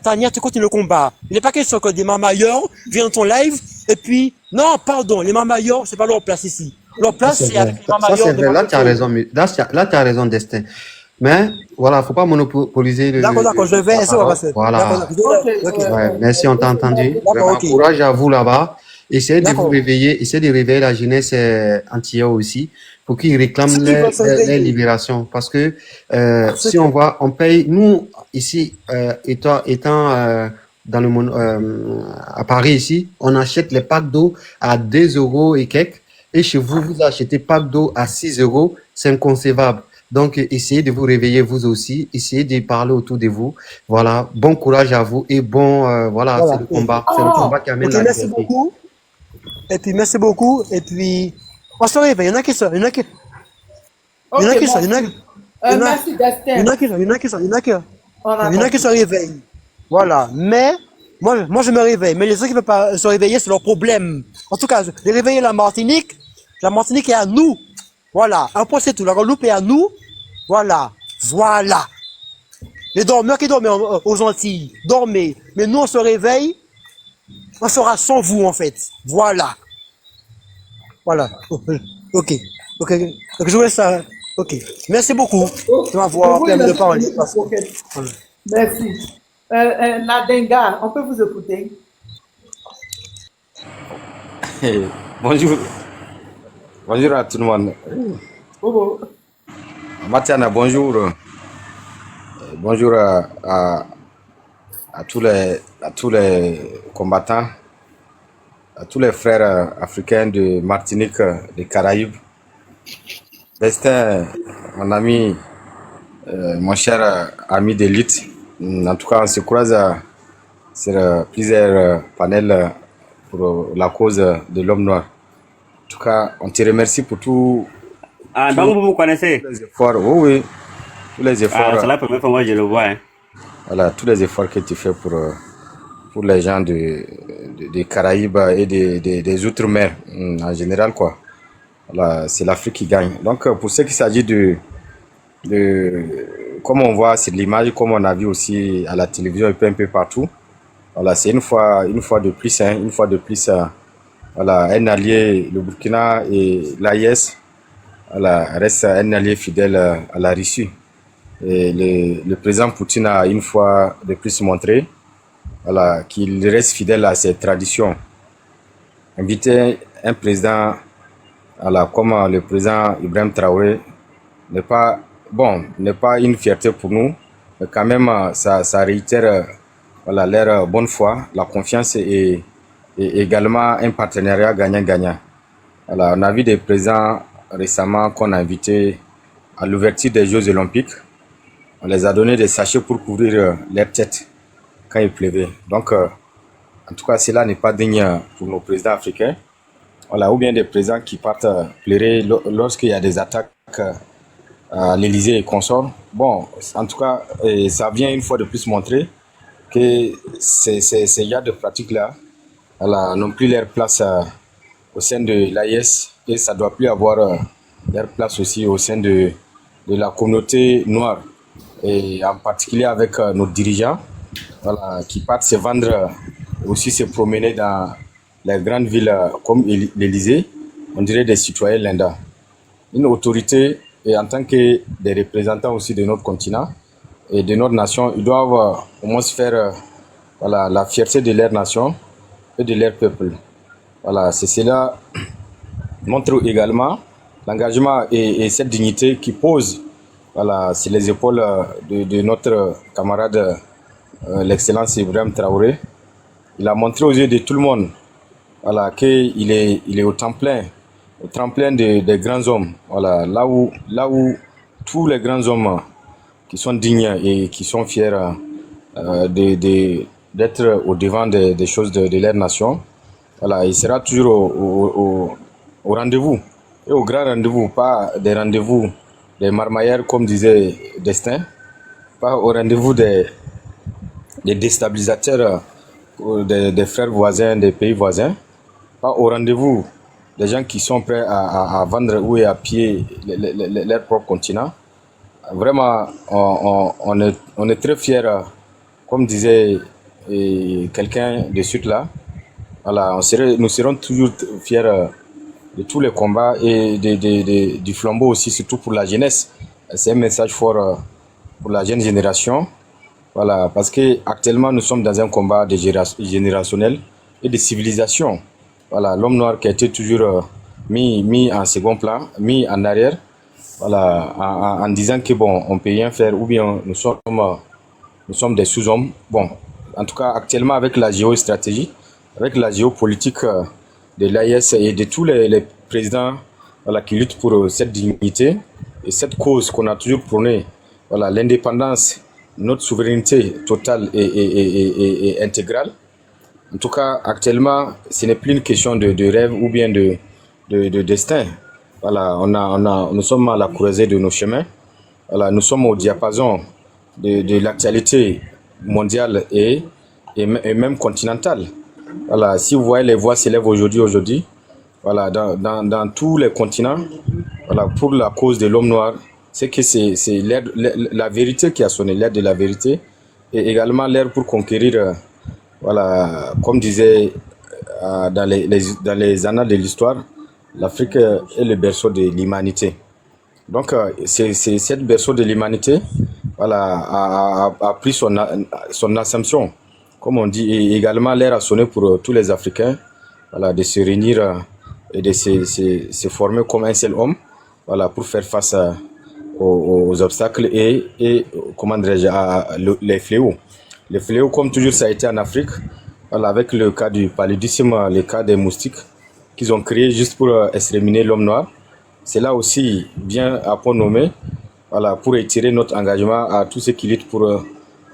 [SPEAKER 10] Tania, tu continues le combat. Il n'est pas question que des marmailleurs viennent dans ton live, et puis, non, pardon, les marmailleurs, c'est pas leur place ici. Leur place, c'est avec les marmailleurs.
[SPEAKER 8] Ça, c'est vrai. Là, tu as raison. Là, tu as raison, Destin. Mais, voilà, faut pas monopoliser le...
[SPEAKER 10] D'accord, je vais essayer.
[SPEAKER 8] Voilà.
[SPEAKER 10] Okay.
[SPEAKER 8] Ouais, merci, on t'a entendu. Vraiment,
[SPEAKER 10] okay.
[SPEAKER 8] Courage à vous là-bas. Essayez de vous réveiller, essayez de réveiller la jeunesse entière aussi, pour qu'ils réclament les libérations. Parce que, si on paye, nous, ici, étant dans le monde, à Paris ici, on achète les packs d'eau à 2 € et quelques, et chez vous, vous achetez pack d'eau à 6 €, c'est inconcevable. Donc, essayez de vous réveiller vous aussi, essayez de parler autour de vous. Voilà, bon courage à vous et bon, voilà. C'est le combat. C'est le combat qui amène la liberté.
[SPEAKER 10] Merci beaucoup. Et puis, merci beaucoup. Et puis, on se réveille. Il y en a qui sont.
[SPEAKER 7] Merci, Destin.
[SPEAKER 10] Il y en a qui se réveillent. Voilà. Mais, moi, je me réveille. Mais les autres qui ne peuvent pas se réveiller, c'est leur problème. En tout cas, les réveiller la Martinique est à nous. Voilà. Un point, c'est tout. La Guadeloupe est à nous. Voilà. Les dormeurs qui dorment aux Antilles, dormez. Mais nous, on se réveille. on sera sans vous, en fait. Voilà. Voilà. Ok. Ok. Donc, je voulais ça. Ok. Merci beaucoup de m'avoir
[SPEAKER 7] Oui,
[SPEAKER 10] permis de
[SPEAKER 7] merci.
[SPEAKER 10] parler.
[SPEAKER 7] Ok.
[SPEAKER 10] Voilà.
[SPEAKER 7] Merci. Nadenga, on peut vous écouter.
[SPEAKER 11] Bonjour. Bonjour à tout le monde.
[SPEAKER 7] Oh,
[SPEAKER 11] Matiana, bonjour. Bonjour à tous les combattants, à tous les frères africains de Martinique, des Caraïbes. Destin, mon ami, mon cher ami d'élite. En tout cas, on se croise sur plusieurs panels pour la cause de l'homme noir. En tout cas, on te remercie pour tous
[SPEAKER 2] Donc vous me connaissez?
[SPEAKER 11] les efforts. Oui, oui, tous les efforts.
[SPEAKER 2] C'est la première fois que je le vois. Hein.
[SPEAKER 11] Voilà, tous les efforts que tu fais pour les gens des Caraïbes et des Outre-mer en général, quoi. Voilà, c'est l'Afrique qui gagne. Donc, pour ce qui s'agit comme on voit sur l'image, comme on a vu aussi à la télévision et un peu partout, voilà, c'est une fois de plus, voilà, un allié, le Burkina et l'AIS, voilà, reste un allié fidèle à la Russie. Et le président Poutine a une fois de plus montré, voilà, qu'il reste fidèle à ses traditions. Inviter un président, voilà, comme le président Ibrahim Traoré n'est pas une fierté pour nous, mais quand même ça réitère voilà, leur bonne foi, la confiance et également un partenariat gagnant-gagnant. Voilà, on a vu des présidents récemment qu'on a invités à l'ouverture des Jeux Olympiques. On les a donné des sachets pour couvrir leur tête quand il pleuvait. Donc, en tout cas, cela n'est pas digne pour nos présidents africains. Voilà, ou bien des présidents qui partent pleurer lorsqu'il y a des attaques à l'Élysée et consorts. Bon, en tout cas, ça vient une fois de plus montrer que ces genres de pratiques-là, voilà, n'ont plus leur place au sein de l'AIS et ça ne doit plus avoir leur place aussi au sein de la communauté noire. Et en particulier avec nos dirigeants, voilà, qui partent se vendre, aussi se promener dans les grandes villes comme l'Élysée, on dirait des citoyens lambda. Une autorité, et en tant que des représentants aussi de notre continent et de notre nation, ils doivent au moins faire voilà, la fierté de leur nation et de leur peuple. Voilà, c'est cela montre également l'engagement et cette dignité qui pose, voilà, sur les épaules de notre camarade, l'excellence Ibrahim Traoré. Il a montré aux yeux de tout le monde, voilà, qu'il est au tremplin des grands hommes. Voilà, là où tous les grands hommes qui sont dignes et qui sont fiers d'être au devant des choses de leur nation, voilà, il sera toujours au rendez-vous. Et au grand rendez-vous, pas des rendez-vous des marmailleurs comme disait Destin, pas au rendez-vous des déstabilisateurs des frères voisins, des pays voisins, pas au rendez-vous des gens qui sont prêts à vendre ou à piller leur propre continent. Vraiment, on est très fiers, comme disait quelqu'un de suite là. Voilà, nous serons toujours fiers de tous les combats et du flambeau aussi, surtout pour la jeunesse. C'est un message fort pour la jeune génération. Voilà, parce que actuellement nous sommes dans un combat générationnel et de civilisation. Voilà, l'homme noir qui a été toujours mis en second plan, mis en arrière. Voilà, en disant que bon, on peut rien faire ou bien nous sommes des sous-hommes. Bon, en tout cas actuellement avec la géostratégie, avec la géopolitique de l'AIS et de tous les présidents, voilà, qui luttent pour cette dignité et cette cause qu'on a toujours prônée, voilà, l'indépendance, notre souveraineté totale et intégrale. En tout cas, actuellement, ce n'est plus une question de rêve ou bien de destin. Voilà, nous sommes à la croisée de nos chemins. Voilà, nous sommes au diapason de l'actualité mondiale et même continentale. Voilà, si vous voyez les voix s'élèvent aujourd'hui, voilà, dans tous les continents, voilà, pour la cause de l'homme noir, c'est que c'est la vérité qui a sonné, l'ère de la vérité, et également l'ère pour conquérir, voilà, comme disait dans les annales de l'histoire, l'Afrique est le berceau de l'humanité. Donc, c'est cette berceau de l'humanité voilà, a pris son assumption, comme on dit, et également l'ère a sonné pour tous les Africains voilà, de se réunir et de se former comme un seul homme voilà, pour faire face aux obstacles et comment dirais-je, les fléaux. Les fléaux, comme toujours, ça a été en Afrique, voilà, avec le cas du paludisme, le cas des moustiques qu'ils ont créé juste pour exterminer l'homme noir. C'est là aussi bien à point nommé voilà, pour étirer notre engagement à tous ceux qui luttent pour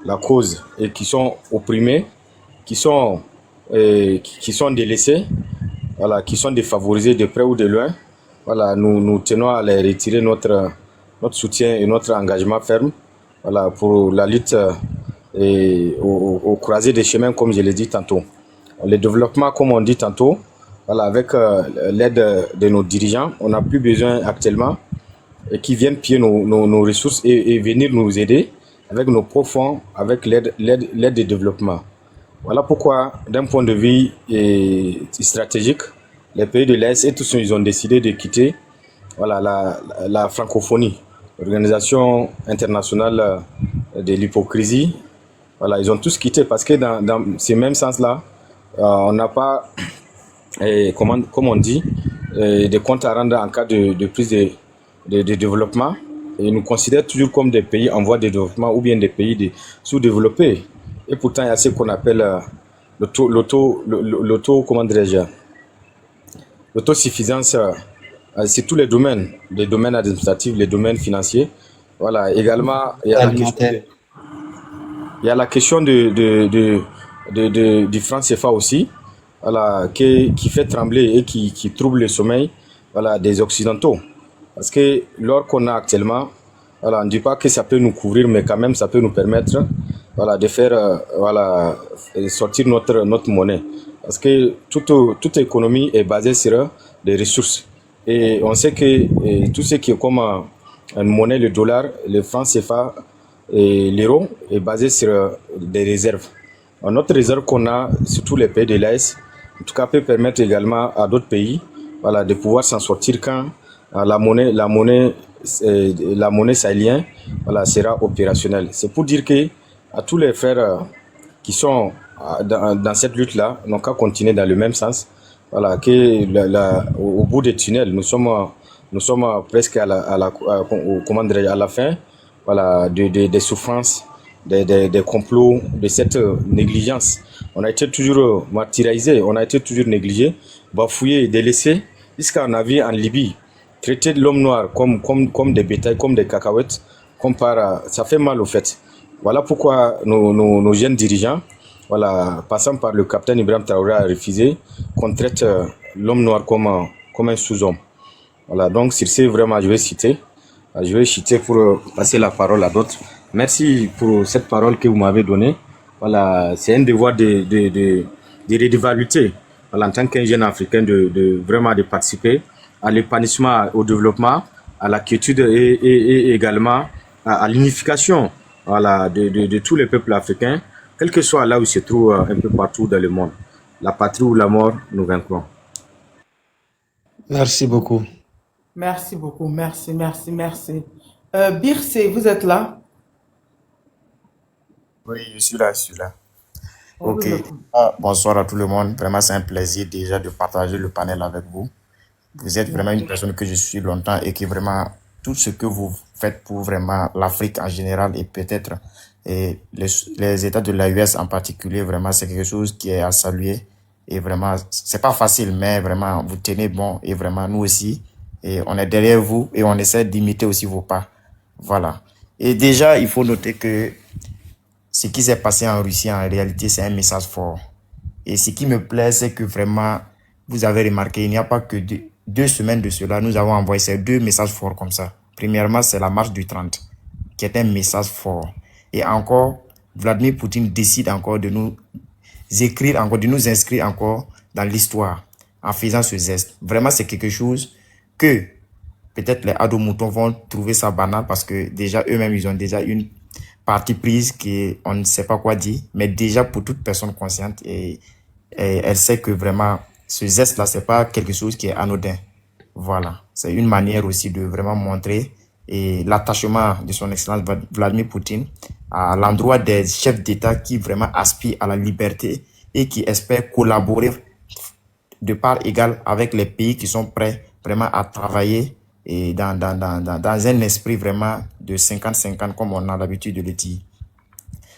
[SPEAKER 11] la cause et qui sont opprimés, qui sont délaissés, voilà, qui sont défavorisés de près ou de loin. Voilà, nous tenons à les retirer notre soutien et notre engagement ferme voilà, pour la lutte et au croisé des chemins, comme je l'ai dit tantôt. Le développement, comme on dit tantôt, voilà, avec l'aide de nos dirigeants, on n'a plus besoin actuellement et qui viennent piller nos ressources et venir nous aider avec nos profonds, avec l'aide de développement. Voilà pourquoi, d'un point de vue stratégique, les pays de l'Est et tous ils ont décidé de quitter voilà, la francophonie, l'organisation internationale de l'hypocrisie. Voilà, ils ont tous quitté parce que dans ces mêmes sens-là, on n'a pas, comme on dit, des comptes à rendre en cas de prise de développement. Et nous considèrent toujours comme des pays en voie de développement ou bien des pays sous-développés. Et pourtant, il y a ce qu'on appelle l'autosuffisance. C'est tous les domaines administratifs, les domaines financiers. Voilà, également, il y a la question du franc CFA aussi, voilà, qui fait trembler et qui trouble le sommeil voilà, des Occidentaux. Parce que l'or qu'on a actuellement, voilà, on ne dit pas que ça peut nous couvrir, mais quand même ça peut nous permettre voilà, de faire voilà, sortir notre monnaie. Parce que toute économie est basée sur des ressources. Et on sait que tout ce qui est comme une monnaie, le dollar, le franc CFA et l'euro est basé sur des réserves. Notre réserve qu'on a sur tous les pays de l'Est, en tout cas, peut permettre également à d'autres pays voilà, de pouvoir s'en sortir quand la monnaie sahélienne voilà, sera opérationnelle. C'est pour dire que à tous les frères qui sont dans cette lutte-là, n'ont qu'à continuer dans le même sens. Voilà, au bout des tunnels, nous sommes presque à la fin voilà, des souffrances, des complots, de cette négligence. On a été toujours martyrisés, on a été toujours négligés, bafouillés, délaissés, jusqu'à un avis en Libye. Traiter de l'homme noir comme des bétails, comme des cacahuètes, ça fait mal au fait. Voilà pourquoi nos jeunes dirigeants, voilà, passant par le capitaine Ibrahim Traoré a refusé qu'on traite l'homme noir comme un sous-homme. Voilà, donc sur ce, vraiment, je vais citer pour passer la parole à d'autres. Merci pour cette parole que vous m'avez donnée. Voilà, c'est un devoir de redévaluer, voilà, en tant qu'un jeune africain, vraiment de participer à l'épanouissement, au développement, à la quiétude et également à l'unification voilà, de tous les peuples africains, quel que soit là où ils se trouvent un peu partout dans le monde. La patrie ou la mort, nous vaincrons.
[SPEAKER 8] Merci beaucoup.
[SPEAKER 7] Merci beaucoup. Merci. Birse, vous êtes là?
[SPEAKER 12] Oui, je suis là. Ok.
[SPEAKER 7] Bonjour.
[SPEAKER 12] Bonsoir à tout le monde. Vraiment, c'est un plaisir déjà de partager le panel avec vous. Vous êtes vraiment une personne que je suis longtemps et qui vraiment, tout ce que vous faites pour vraiment l'Afrique en général et peut-être les États de l'AES en particulier, vraiment, c'est quelque chose qui est à saluer. Et vraiment, c'est pas facile, mais vraiment, vous tenez bon et vraiment, nous aussi, et on est derrière vous et on essaie d'imiter aussi vos pas. Voilà. Et déjà, il faut noter que ce qui s'est passé en Russie, en réalité, c'est un message fort. Et ce qui me plaît, c'est que vraiment, vous avez remarqué, il n'y a pas que 2 semaines de cela, nous avons envoyé ces 2 messages forts comme ça. Premièrement, c'est la marche du 30, qui est un message fort. Et encore, Vladimir Poutine décide encore de nous inscrire encore dans l'histoire en faisant ce geste. Vraiment, c'est quelque chose que peut-être les ados-moutons vont trouver ça banal parce que déjà, eux-mêmes, ils ont déjà une partie prise qu'on ne sait pas quoi dire. Mais déjà, pour toute personne consciente, et elle sait que vraiment, ce geste-là, c'est pas quelque chose qui est anodin. Voilà. C'est une manière aussi de vraiment montrer l'attachement de son Excellence Vladimir Poutine à l'endroit des chefs d'État qui vraiment aspirent à la liberté et qui espèrent collaborer de part égale avec les pays qui sont prêts vraiment à travailler et dans un esprit vraiment de 50-50 comme on a l'habitude de le dire.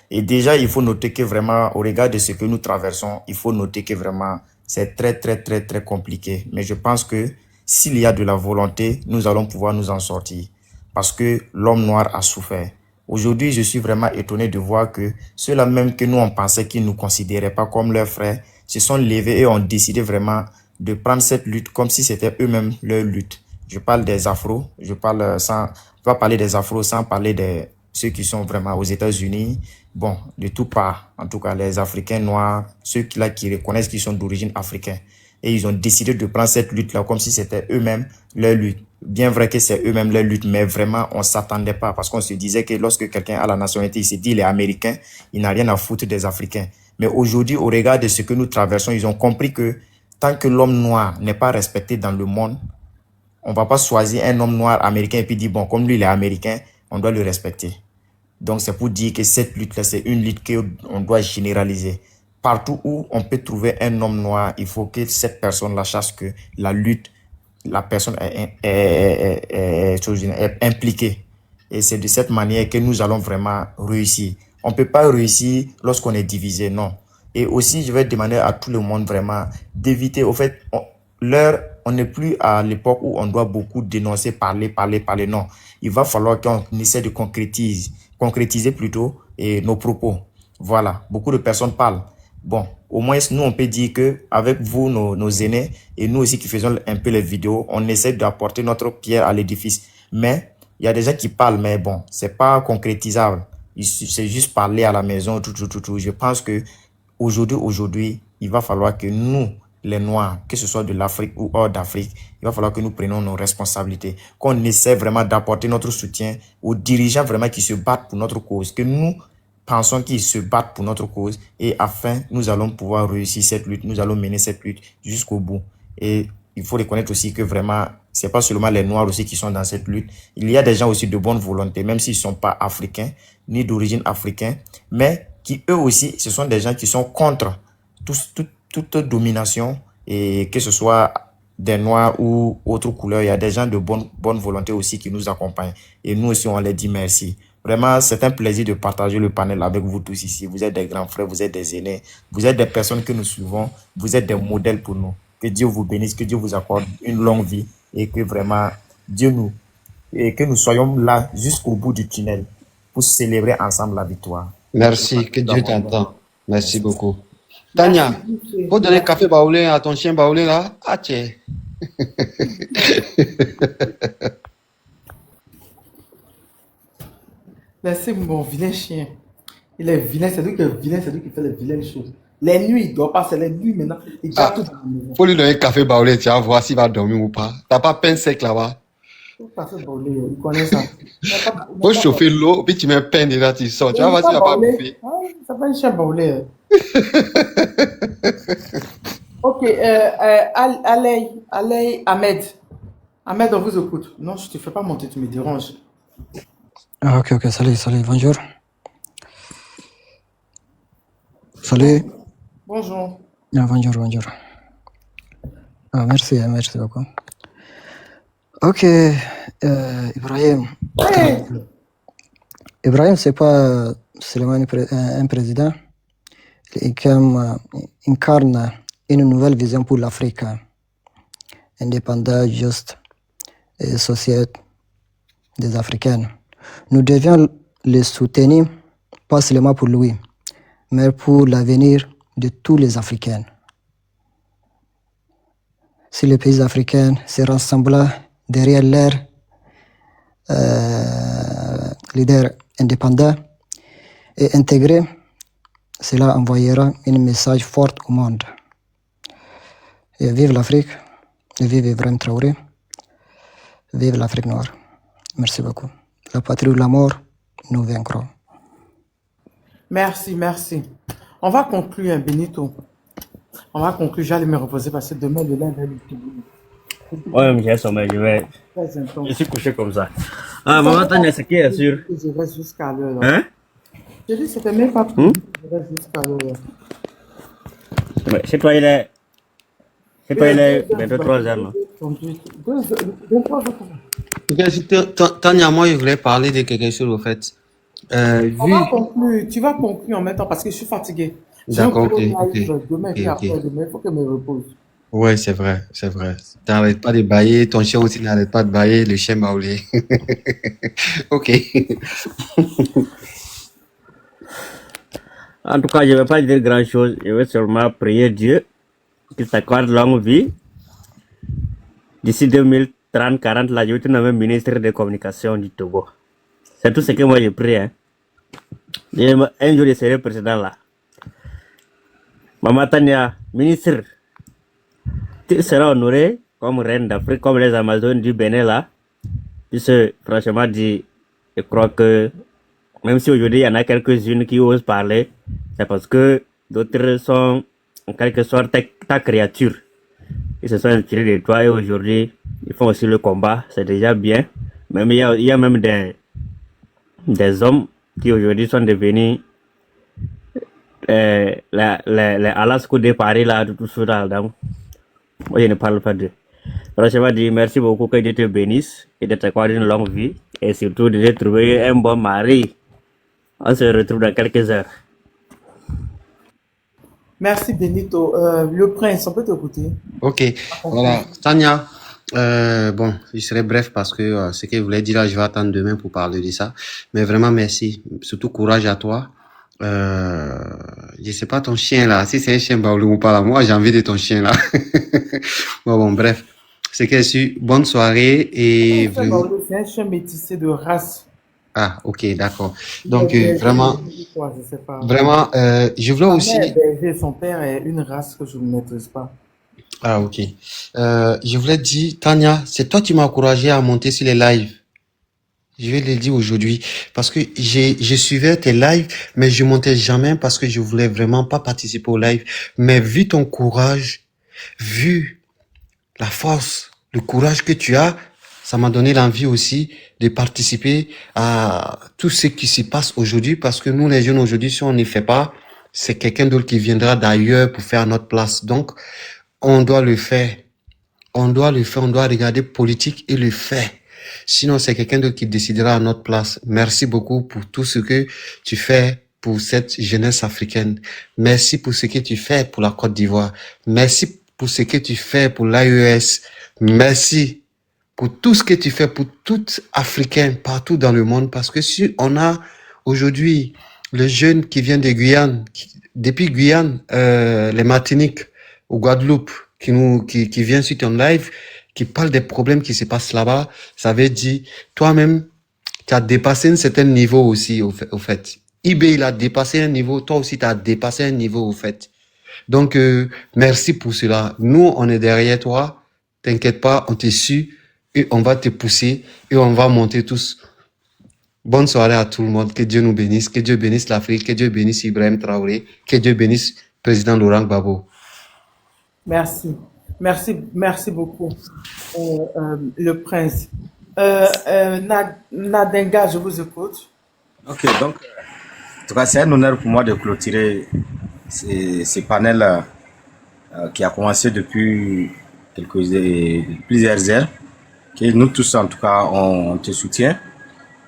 [SPEAKER 12] Et déjà, il faut noter que vraiment, au regard de ce que nous traversons, il faut noter que vraiment, c'est très, très, très, très compliqué. Mais je pense que s'il y a de la volonté, nous allons pouvoir nous en sortir. Parce que l'homme noir a souffert. Aujourd'hui, je suis vraiment étonné de voir que ceux-là même que nous, on pensait qu'ils ne nous considéraient pas comme leurs frères, se sont levés et ont décidé vraiment de prendre cette lutte comme si c'était eux-mêmes leur lutte. Je parle des Afros, je vais parler des Afros sans parler de ceux qui sont vraiment aux États-Unis, bon, de tout part, en tout cas les Africains noirs, ceux-là qui reconnaissent qu'ils sont d'origine africaine. Et ils ont décidé de prendre cette lutte-là comme si c'était eux-mêmes leur lutte. Bien vrai que c'est eux-mêmes leur lutte, mais vraiment, on s'attendait pas parce qu'on se disait que lorsque quelqu'un a la nationalité, il se dit il est américain, il n'a rien à foutre des Africains. Mais aujourd'hui, au regard de ce que nous traversons, ils ont compris que tant que l'homme noir n'est pas respecté dans le monde, on va pas choisir un homme noir américain et puis dire bon, comme lui il est américain, on doit le respecter. Donc c'est pour dire que cette lutte-là, c'est une lutte qu'on doit généraliser. Partout où on peut trouver un homme noir, il faut que cette personne-là sache que la lutte, la personne est impliquée. Et c'est de cette manière que nous allons vraiment réussir. On ne peut pas réussir lorsqu'on est divisé, non. Et aussi, je vais demander à tout le monde vraiment d'éviter, au fait, on n'est plus à l'époque où on doit beaucoup dénoncer, parler, non. Il va falloir qu'on essaie de concrétiser plutôt nos propos. Voilà, beaucoup de personnes parlent. Bon, au moins, nous, on peut dire que avec vous, nos aînés, et nous aussi qui faisons un peu les vidéos, on essaie d'apporter notre pierre à l'édifice. Mais, il y a des gens qui parlent, mais bon, c'est pas concrétisable. C'est juste parler à la maison, tout. Je pense que aujourd'hui, il va falloir que nous, les Noirs, que ce soit de l'Afrique ou hors d'Afrique, il va falloir que nous prenions nos responsabilités, qu'on essaie vraiment d'apporter notre soutien aux dirigeants vraiment qui se battent pour notre cause, que nous pensons qu'ils se battent pour notre cause et afin, nous allons pouvoir réussir cette lutte, nous allons mener cette lutte jusqu'au bout. Et il faut reconnaître aussi que vraiment, c'est pas seulement les Noirs aussi qui sont dans cette lutte. Il y a des gens aussi de bonne volonté, même s'ils sont pas africains, ni d'origine africaine, mais qui eux aussi, ce sont des gens qui sont contre toute domination, et que ce soit des Noirs ou autre couleur, il y a des gens de bonne volonté aussi qui nous accompagnent. Et nous aussi, on les dit merci. Vraiment, c'est un plaisir de partager le panel avec vous tous ici. Vous êtes des grands frères, vous êtes des aînés, vous êtes des personnes que nous suivons, vous êtes des modèles pour nous. Que Dieu vous bénisse, que Dieu vous accorde une longue vie et que vraiment que nous soyons là jusqu'au bout du tunnel pour célébrer ensemble la victoire.
[SPEAKER 8] Merci, que Dieu t'entende. Merci beaucoup. Tania, faut donner café baoulé à ton chien baoulé là? Ah, tiens.
[SPEAKER 7] Laissez mon vilain chien. Il est vilain, c'est lui qui est vilain, c'est lui qui fait les vilaines choses. Les nuits, il dort pas, c'est les nuits maintenant. Il garde tout dans la maison.
[SPEAKER 8] Faut lui donner café baoulé, tu vas voir s'il va dormir ou pas. T'as pas pain sec là-bas?
[SPEAKER 7] Café baoulé, il connaît ça.
[SPEAKER 8] Faut chauffer l'eau, puis tu mets pain dedans, tu sors. Tu vas voir s'il va pas bouffer.
[SPEAKER 7] Ça va un chien baoulé. Ok, Alay Ahmed. Ahmed, on vous écoute. Non, je te fais pas monter, tu me déranges.
[SPEAKER 13] Ah, ok, salut, bonjour. Salut.
[SPEAKER 7] Bonjour.
[SPEAKER 13] Ah, bonjour. Ah, merci beaucoup. Ok, Ibrahim.
[SPEAKER 7] Hey.
[SPEAKER 13] Ibrahim, c'est pas seulement un président. Il incarne une nouvelle vision pour l'Afrique, indépendante, juste et société des Africains. Nous devions le soutenir, pas seulement pour lui, mais pour l'avenir de tous les Africains. Si les pays africains se rassemblent derrière leur leader indépendant et intégré, cela envoyera un message fort au monde. Et vive l'Afrique, et vive Ibrahim Traoré, vive l'Afrique noire. Merci beaucoup. La patrie ou la mort, nous vaincrons.
[SPEAKER 7] Merci. On va conclure, Benito. On va conclure, j'allais me reposer parce que demain, le lendemain,
[SPEAKER 2] Ouais, mais j'ai sommeil,
[SPEAKER 7] très intense.
[SPEAKER 2] je suis couché comme ça. Ah, maman, Tania, c'est qui est sûr?
[SPEAKER 7] Je reste jusqu'à l'heure.
[SPEAKER 2] Hein?
[SPEAKER 7] Je dis, c'était même pas
[SPEAKER 2] Hmm?
[SPEAKER 7] je reste jusqu'à l'heure.
[SPEAKER 2] Ouais, chez toi, il est bientôt 3 heures, non?
[SPEAKER 7] 23 heures.
[SPEAKER 8] Tania, moi, je voulais parler de quelque chose, au fait.
[SPEAKER 7] On va conclure. Tu vas conclure en même temps parce que je suis fatigué. J'ai un
[SPEAKER 8] D'accord,
[SPEAKER 7] gros
[SPEAKER 8] ok.
[SPEAKER 7] live demain, puis
[SPEAKER 8] Ok.
[SPEAKER 7] après demain, il faut que je me repose.
[SPEAKER 8] Ouais, c'est vrai, c'est vrai. T'arrêtes pas de bailler, ton chien aussi n'arrête pas de bailler, le chien baoulé. Ok.
[SPEAKER 2] En tout cas, je ne vais pas dire grand-chose. Je vais seulement prier Dieu qu'il t'accorde longue vie. D'ici 2030-40, là, je vais te nommer ministre des Communications du Togo. C'est tout ce que moi je prie. Hein. Un jour, je serai président là. Maman Tania, ministre, tu seras honoré comme reine d'Afrique, comme les Amazones du Bénin là. Puisque, franchement dit, je crois que même si aujourd'hui il y en a quelques-unes qui osent parler, c'est parce que d'autres sont en quelque sorte ta créature. Ils se sont inspirés de toi et aujourd'hui ils font aussi le combat, c'est déjà bien. Même il y a même des hommes qui aujourd'hui sont devenus les Alasco de Paris là, tout ça là. Moi je ne parle pas d'eux. Franchement, dit merci beaucoup, que Dieu te bénisse et de t'accorder une longue vie et surtout de te trouver un bon mari. On se retrouve dans quelques heures.
[SPEAKER 7] Merci Benito. Le prince, on peut t'écouter.
[SPEAKER 8] Ok, voilà. Tania, bon, je serai bref parce que ce que je voulais dire là, je vais attendre demain pour parler de ça. Mais vraiment, merci. Surtout courage à toi. Je sais pas ton chien là, si c'est un chien baoulou ou pas là, moi j'ai envie de ton chien là. Bon, bref. C'est que je suis, bonne soirée et vraiment.
[SPEAKER 7] C'est un chien métissé de race.
[SPEAKER 8] Ah, ok, d'accord. Donc, vraiment,
[SPEAKER 7] Je sais pas.
[SPEAKER 8] vraiment, je voulais
[SPEAKER 7] Sa
[SPEAKER 8] aussi.
[SPEAKER 7] mère est berger, son père est une race que je ne maîtrise pas.
[SPEAKER 8] Ah, ok. Je voulais dire, Tania, c'est toi qui m'as encouragé à monter sur les lives. Je vais le dire aujourd'hui parce que je suivais tes lives, mais je montais jamais parce que je voulais vraiment pas participer au live. Mais vu ton courage, vu la force, le courage que tu as, ça m'a donné l'envie aussi de participer à tout ce qui se passe aujourd'hui parce que nous, les jeunes aujourd'hui, si on n'y fait pas, c'est quelqu'un d'autre qui viendra d'ailleurs pour faire notre place. Donc, on doit le faire. On doit le faire, on doit regarder politique et le faire. Sinon, c'est quelqu'un d'autre qui décidera à notre place. Merci beaucoup pour tout ce que tu fais pour cette jeunesse africaine. Merci pour ce que tu fais pour la Côte d'Ivoire. Merci pour ce que tu fais pour l'AES. Merci pour tout ce que tu fais pour tout Africain partout dans le monde. Parce que si on a aujourd'hui le jeune qui vient de Guyane, depuis Guyane, les Martiniques, au Guadeloupe, qui vient sur ton live, qui parle des problèmes qui se passent là-bas, ça veut dire, toi-même, tu as dépassé un certain niveau aussi, au fait. eBay, il a dépassé un niveau, toi aussi, tu as dépassé un niveau, au fait. Donc, merci pour cela. Nous, on est derrière toi. T'inquiète pas, on te suit et on va te pousser et on va monter tous. Bonne soirée à tout le monde. Que Dieu nous bénisse. Que Dieu bénisse l'Afrique. Que Dieu bénisse Ibrahim Traoré. Que Dieu bénisse président Laurent Gbagbo.
[SPEAKER 7] Merci. Merci beaucoup, le prince. Nadenga, je vous écoute.
[SPEAKER 11] Ok, donc, en tout cas, c'est un honneur pour moi de clôturer ces panels qui a commencé depuis plusieurs heures. Que nous tous, en tout cas, on te soutient.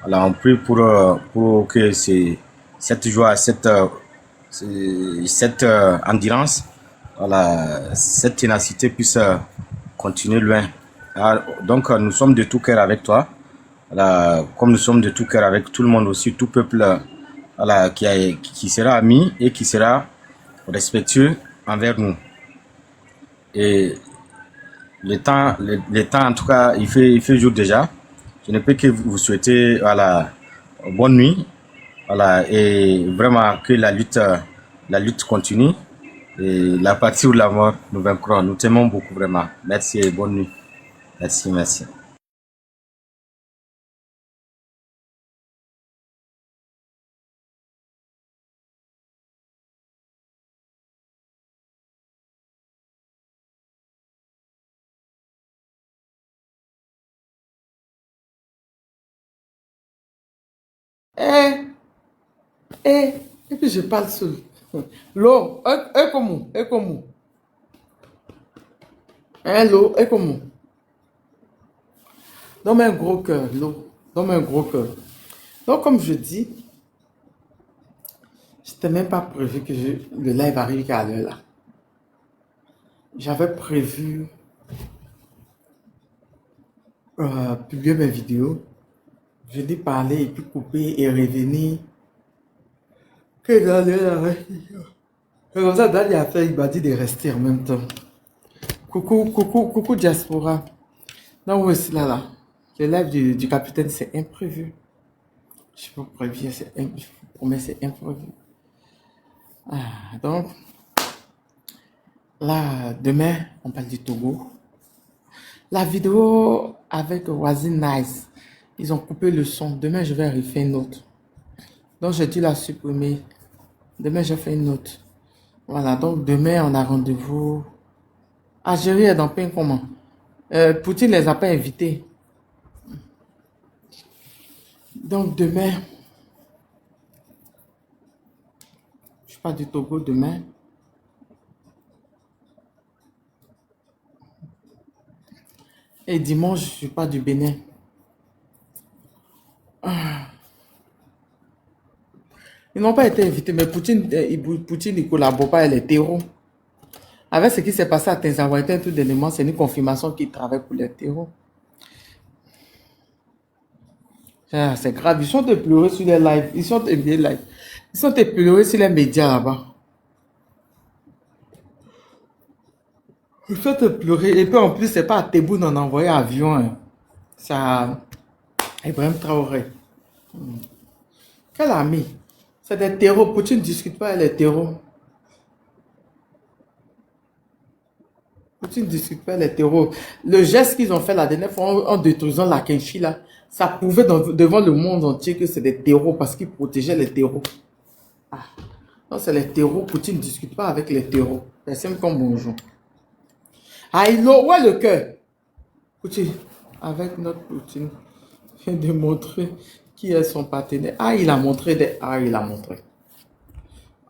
[SPEAKER 11] Voilà, on prie pour que cette joie, cette endurance, voilà, cette ténacité puisse continuer loin. Alors, donc, nous sommes de tout cœur avec toi. Voilà, comme nous sommes de tout cœur avec tout le monde aussi, tout peuple voilà, qui sera ami et qui sera respectueux envers nous. Et le temps, en tout cas, il fait jour déjà. Je ne peux que vous souhaiter voilà, bonne nuit. Voilà, et vraiment que la lutte continue. Et la partie ou la mort, nous vaincrons. Nous t'aimons beaucoup vraiment. Merci et bonne nuit. Merci.
[SPEAKER 7] Et, et puis je parle seul. L'eau, comment? Et comment? Hein, l'eau, et comment? Donne un gros cœur, l'eau. Donne un gros cœur. Donc, comme je dis, je n'étais même pas prévu que le live arrive à l'heure là. J'avais prévu publier mes vidéos. Je dis parler et puis couper et revenir. Que dans l'heure. C'est comme ça, Dali a fait, il m'a dit de rester en même temps. Coucou diaspora. Non, oui, c'est là. Le live du capitaine, c'est imprévu. Je vous préviens, je vous promets, c'est imprévu. Donc, là, demain, on parle du Togo. La vidéo avec Wazin Nice, ils ont coupé le son. Demain, je vais refaire une autre. Donc, j'ai dû la supprimer. Demain, j'ai fait une autre. Voilà, donc demain, on a rendez-vous. Algérie est dans pain comment? Poutine ne les a pas invités. Donc, demain, je suis pas du Togo demain. Et dimanche, je suis pas du Bénin. Ils n'ont pas été invités, mais Poutine ne collabore pas avec les terreaux. Avec ce qui s'est passé à Tinzaouaïten, tout d'élément, c'est une confirmation qu'ils travaillent pour les terreaux. C'est grave, ils sont pleurer sur les lives. Ils sont pleurer sur les médias là-bas. Ils sont pleurer. Et puis en plus, c'est pas à Tebboune on a envoyé avion. Hein. C'est à Ibrahim Traoré. Quel ami? C'est des terreaux. Poutine ne discute pas avec les terreaux. Poutine ne discute pas avec les terreaux. Le geste qu'ils ont fait la dernière fois en détruisant la Kenchi là, ça prouvait devant le monde entier que c'est des terreaux parce qu'ils protégeaient les terreaux. Non, c'est les terreaux. Poutine ne discute pas avec les terreaux. Personne comme bonjour. Où est le cœur? Poutine, avec notre Poutine, vient de montrer qui est son partenaire. Il a montré il a montré.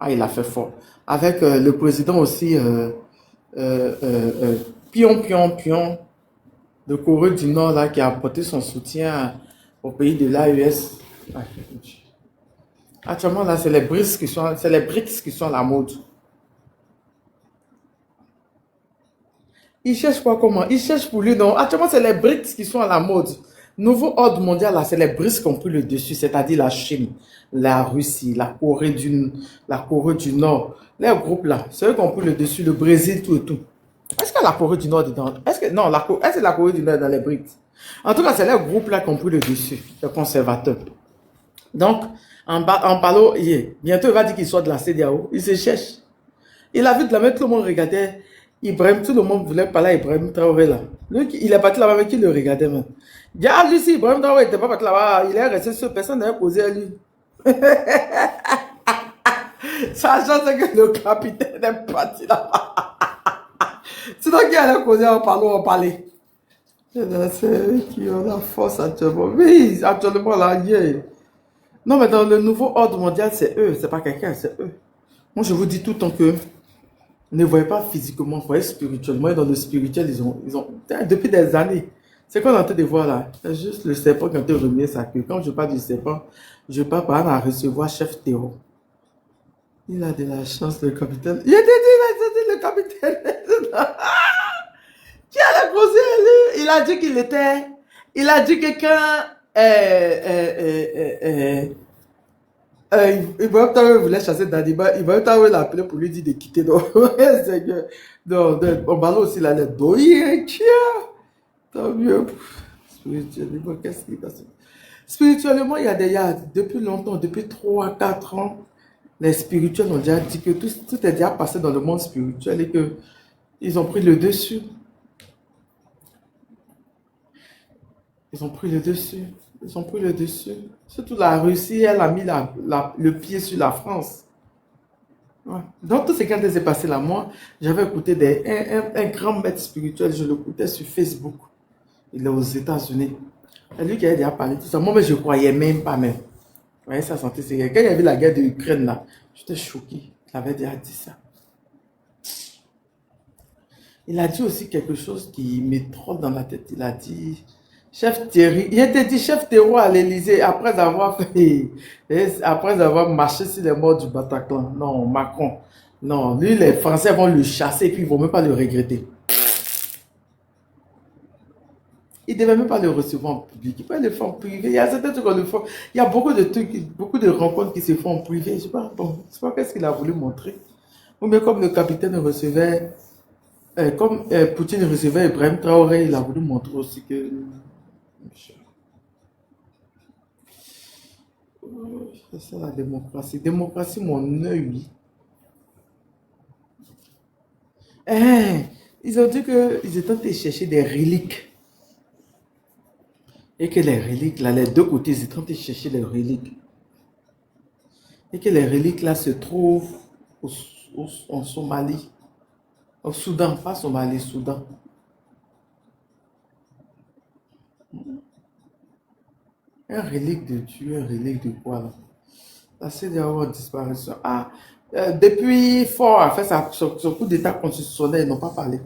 [SPEAKER 7] Il a fait fort. Avec le président aussi, Pion de Corée du Nord là, qui a apporté son soutien au pays de l'AES. Actuellement là, c'est les BRICS qui sont à la mode. Il cherche quoi comment? Il cherche pour lui, non. Actuellement, c'est les BRICS qui sont à la mode. Nouveau ordre mondial, là, c'est les BRICS qui ont pris le dessus, c'est-à-dire la Chine, la Russie, la Corée du Nord. Les groupes là, c'est eux qui ont pris le dessus, le Brésil, tout et tout. Est-ce que la Corée du Nord est dedans? Est-ce que la Corée du Nord est dans les BRICS? En tout cas, c'est les groupes là qui ont pris le dessus, les conservateurs. Donc, en parlant, bientôt il va dire qu'il sort de la CEDEAO. Il se cherche. Il a vu de la main, tout le monde regardait. Ibrahim, tout le monde voulait parler à Ibrahim Traoré là. Lui, il est parti là-bas, mais qui le regardait même. Lui, si Ibrahim Traoré n'était pas parti là-bas, il est resté seul, personne n'avait posé à lui. Sachant que le capitaine est parti là-bas. Sinon, qui allait causer en parlant, on parlait. C'est eux qui ont la force actuellement. Oui, actuellement là, Non, mais dans le nouveau ordre mondial, c'est eux, c'est pas quelqu'un, c'est eux. Moi, je vous dis tout le temps que ne voyez pas physiquement, voyez spirituellement. Et dans le spirituel, ils ont depuis des années. C'est qu'on est en train de voir là. C'est juste le serpent qui a été remis sa queue. Quand je parle du serpent, je parle par exemple à recevoir chef Théo. Il a de la chance, le capitaine. Il a dit le capitaine. Qui a causé lui? Il a dit qu'il était. Il a dit que quand Ibrahim Traoré voulait chasser Dadiba, Ibrahim Traoré l'a appelé pour lui dire de quitter. Donc, on parle aussi là, les doyers, tant mieux. Spirituellement, qu'est-ce qui passe? Spirituellement, il y a depuis longtemps, depuis 3-4 ans, les spirituels ont déjà dit que tout est déjà passé dans le monde spirituel et qu'ils ont pris le dessus. Ils ont pris le dessus. Ils ont pris le dessus. Surtout la Russie, elle a mis le pied sur la France. Ouais. Donc, tout ce qui s'est passé là, moi, j'avais écouté un grand maître spirituel, je l'écoutais sur Facebook. Il est aux États-Unis. C'est lui qui a déjà parlé de tout ça. Moi, mais je ne croyais même pas même. Ouais, sa santé, c'est... Quand il y avait la guerre de l'Ukraine, là, j'étais choqué. Il avait déjà dit ça. Il a dit aussi quelque chose qui me trotte dans la tête. Il a dit, chef Thierry, il était dit chef terreau à l'Élysée après avoir fait, après avoir marché sur les morts du Bataclan. Non, Macron. Non, lui, les Français vont le chasser et puis ils vont même pas le regretter. Il ne devait même pas le recevoir en public. Il peut le faire en privé. Il y a certains trucs qu'on le fait. Il y a beaucoup de trucs, beaucoup de rencontres qui se font en privé. Je sais pas, bon, je sais pas qu'est-ce qu'il a voulu montrer. Ou bien comme le capitaine recevait, comme Poutine recevait Ibrahim Traoré, il a voulu montrer aussi que... C'est ça la démocratie. Démocratie, mon œil, oui. Ils ont dit qu'ils étaient allés chercher des reliques. Et que les reliques, là, les deux côtés, ils étaient allés chercher les reliques. Et que les reliques, là, se trouvent en Somalie. Au Soudan, pas Somalie, Soudan. Un relique de Dieu, un relique de quoi, là? La CEDEAO a disparu. Ah, depuis Fort a fait son coup d'état constitutionnel, ils n'ont pas parlé.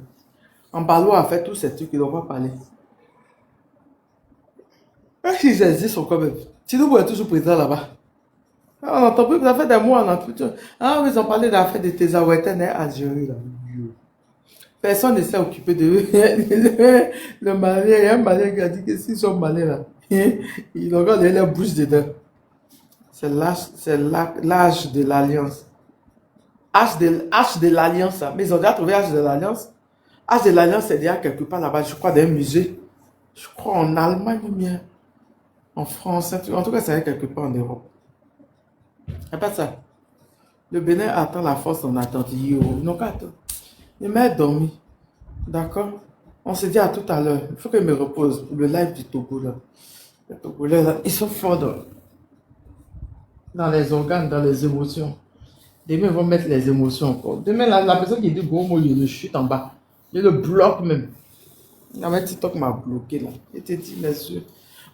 [SPEAKER 7] Ambalo a fait tous ces trucs, ils n'ont pas parlé. Est-ce qu'ils existent quand même? Tinubu est toujours président là-bas. On n'entend plus, ça fait des mois, on n'entend plus. Ah oui, ils ont parlé d'affaires de Tezaoueten et Algérie, là. Personne ne s'est occupé de le Malien. Il y a un Malien qui a dit que s'ils sont malins, là, ils ont regardé leur bouche dedans. C'est l'âge de l'Alliance. H de l'Alliance, mais ils ont déjà trouvé H de l'Alliance. H de l'Alliance, c'est déjà quelque part là-bas, je crois, dans un musée. Je crois en Allemagne ou bien en France. En tout cas, c'est quelque part en Europe. C'est pas ça. Le Bénin attend la force en attente. Ils n'ont qu'à attendre. Il m'a dormi. D'accord? On se dit à tout à l'heure. Il faut que je me repose. Le live du Togo, là. Les Togolais, là, ils sont forts dans les organes, dans les émotions. Demain, ils vont mettre les émotions encore. Demain, la personne qui dit gros mot, il le chute en bas. Il le bloque même. La même TikTok m'a bloqué là. Il te dit, monsieur.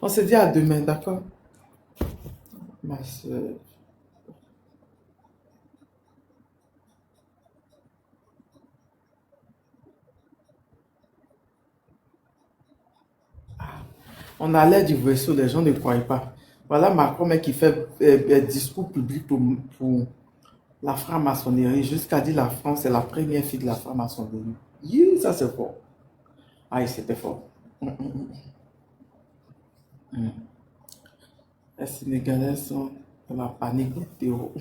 [SPEAKER 7] On se dit à demain, d'accord? Ma soeur. On allait du vaisseau, les gens ne croyaient pas. Voilà Macron qui fait discours public pour la franc-maçonnerie, jusqu'à dire la France est la première fille de la franc-maçonnerie. Yeah, ça c'est fort. Ah, c'était fort. Les Sénégalais sont dans la panique des terreaux.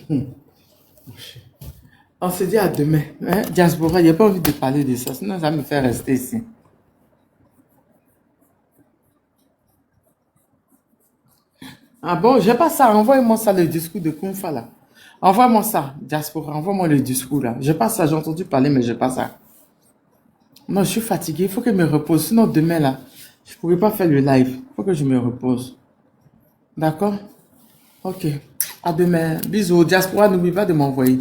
[SPEAKER 7] On se dit à demain. Hein? Diaspora, il n'y a pas envie de parler de ça, sinon ça me fait rester ici. Ah bon, j'ai pas ça. Envoyez-moi ça, le discours de Kung Fa là. Envoie-moi ça, Diaspora. Envoie-moi le discours là. J'ai pas ça. J'ai entendu parler, mais j'ai pas ça. Non, je suis fatigué. Il faut que je me repose. Sinon, demain là, je pourrais pas faire le live. Il faut que je me repose. D'accord? Ok. À demain. Bisous. Diaspora, n'oublie pas de m'envoyer.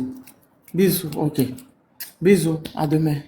[SPEAKER 7] Bisous. Ok. Bisous. À demain.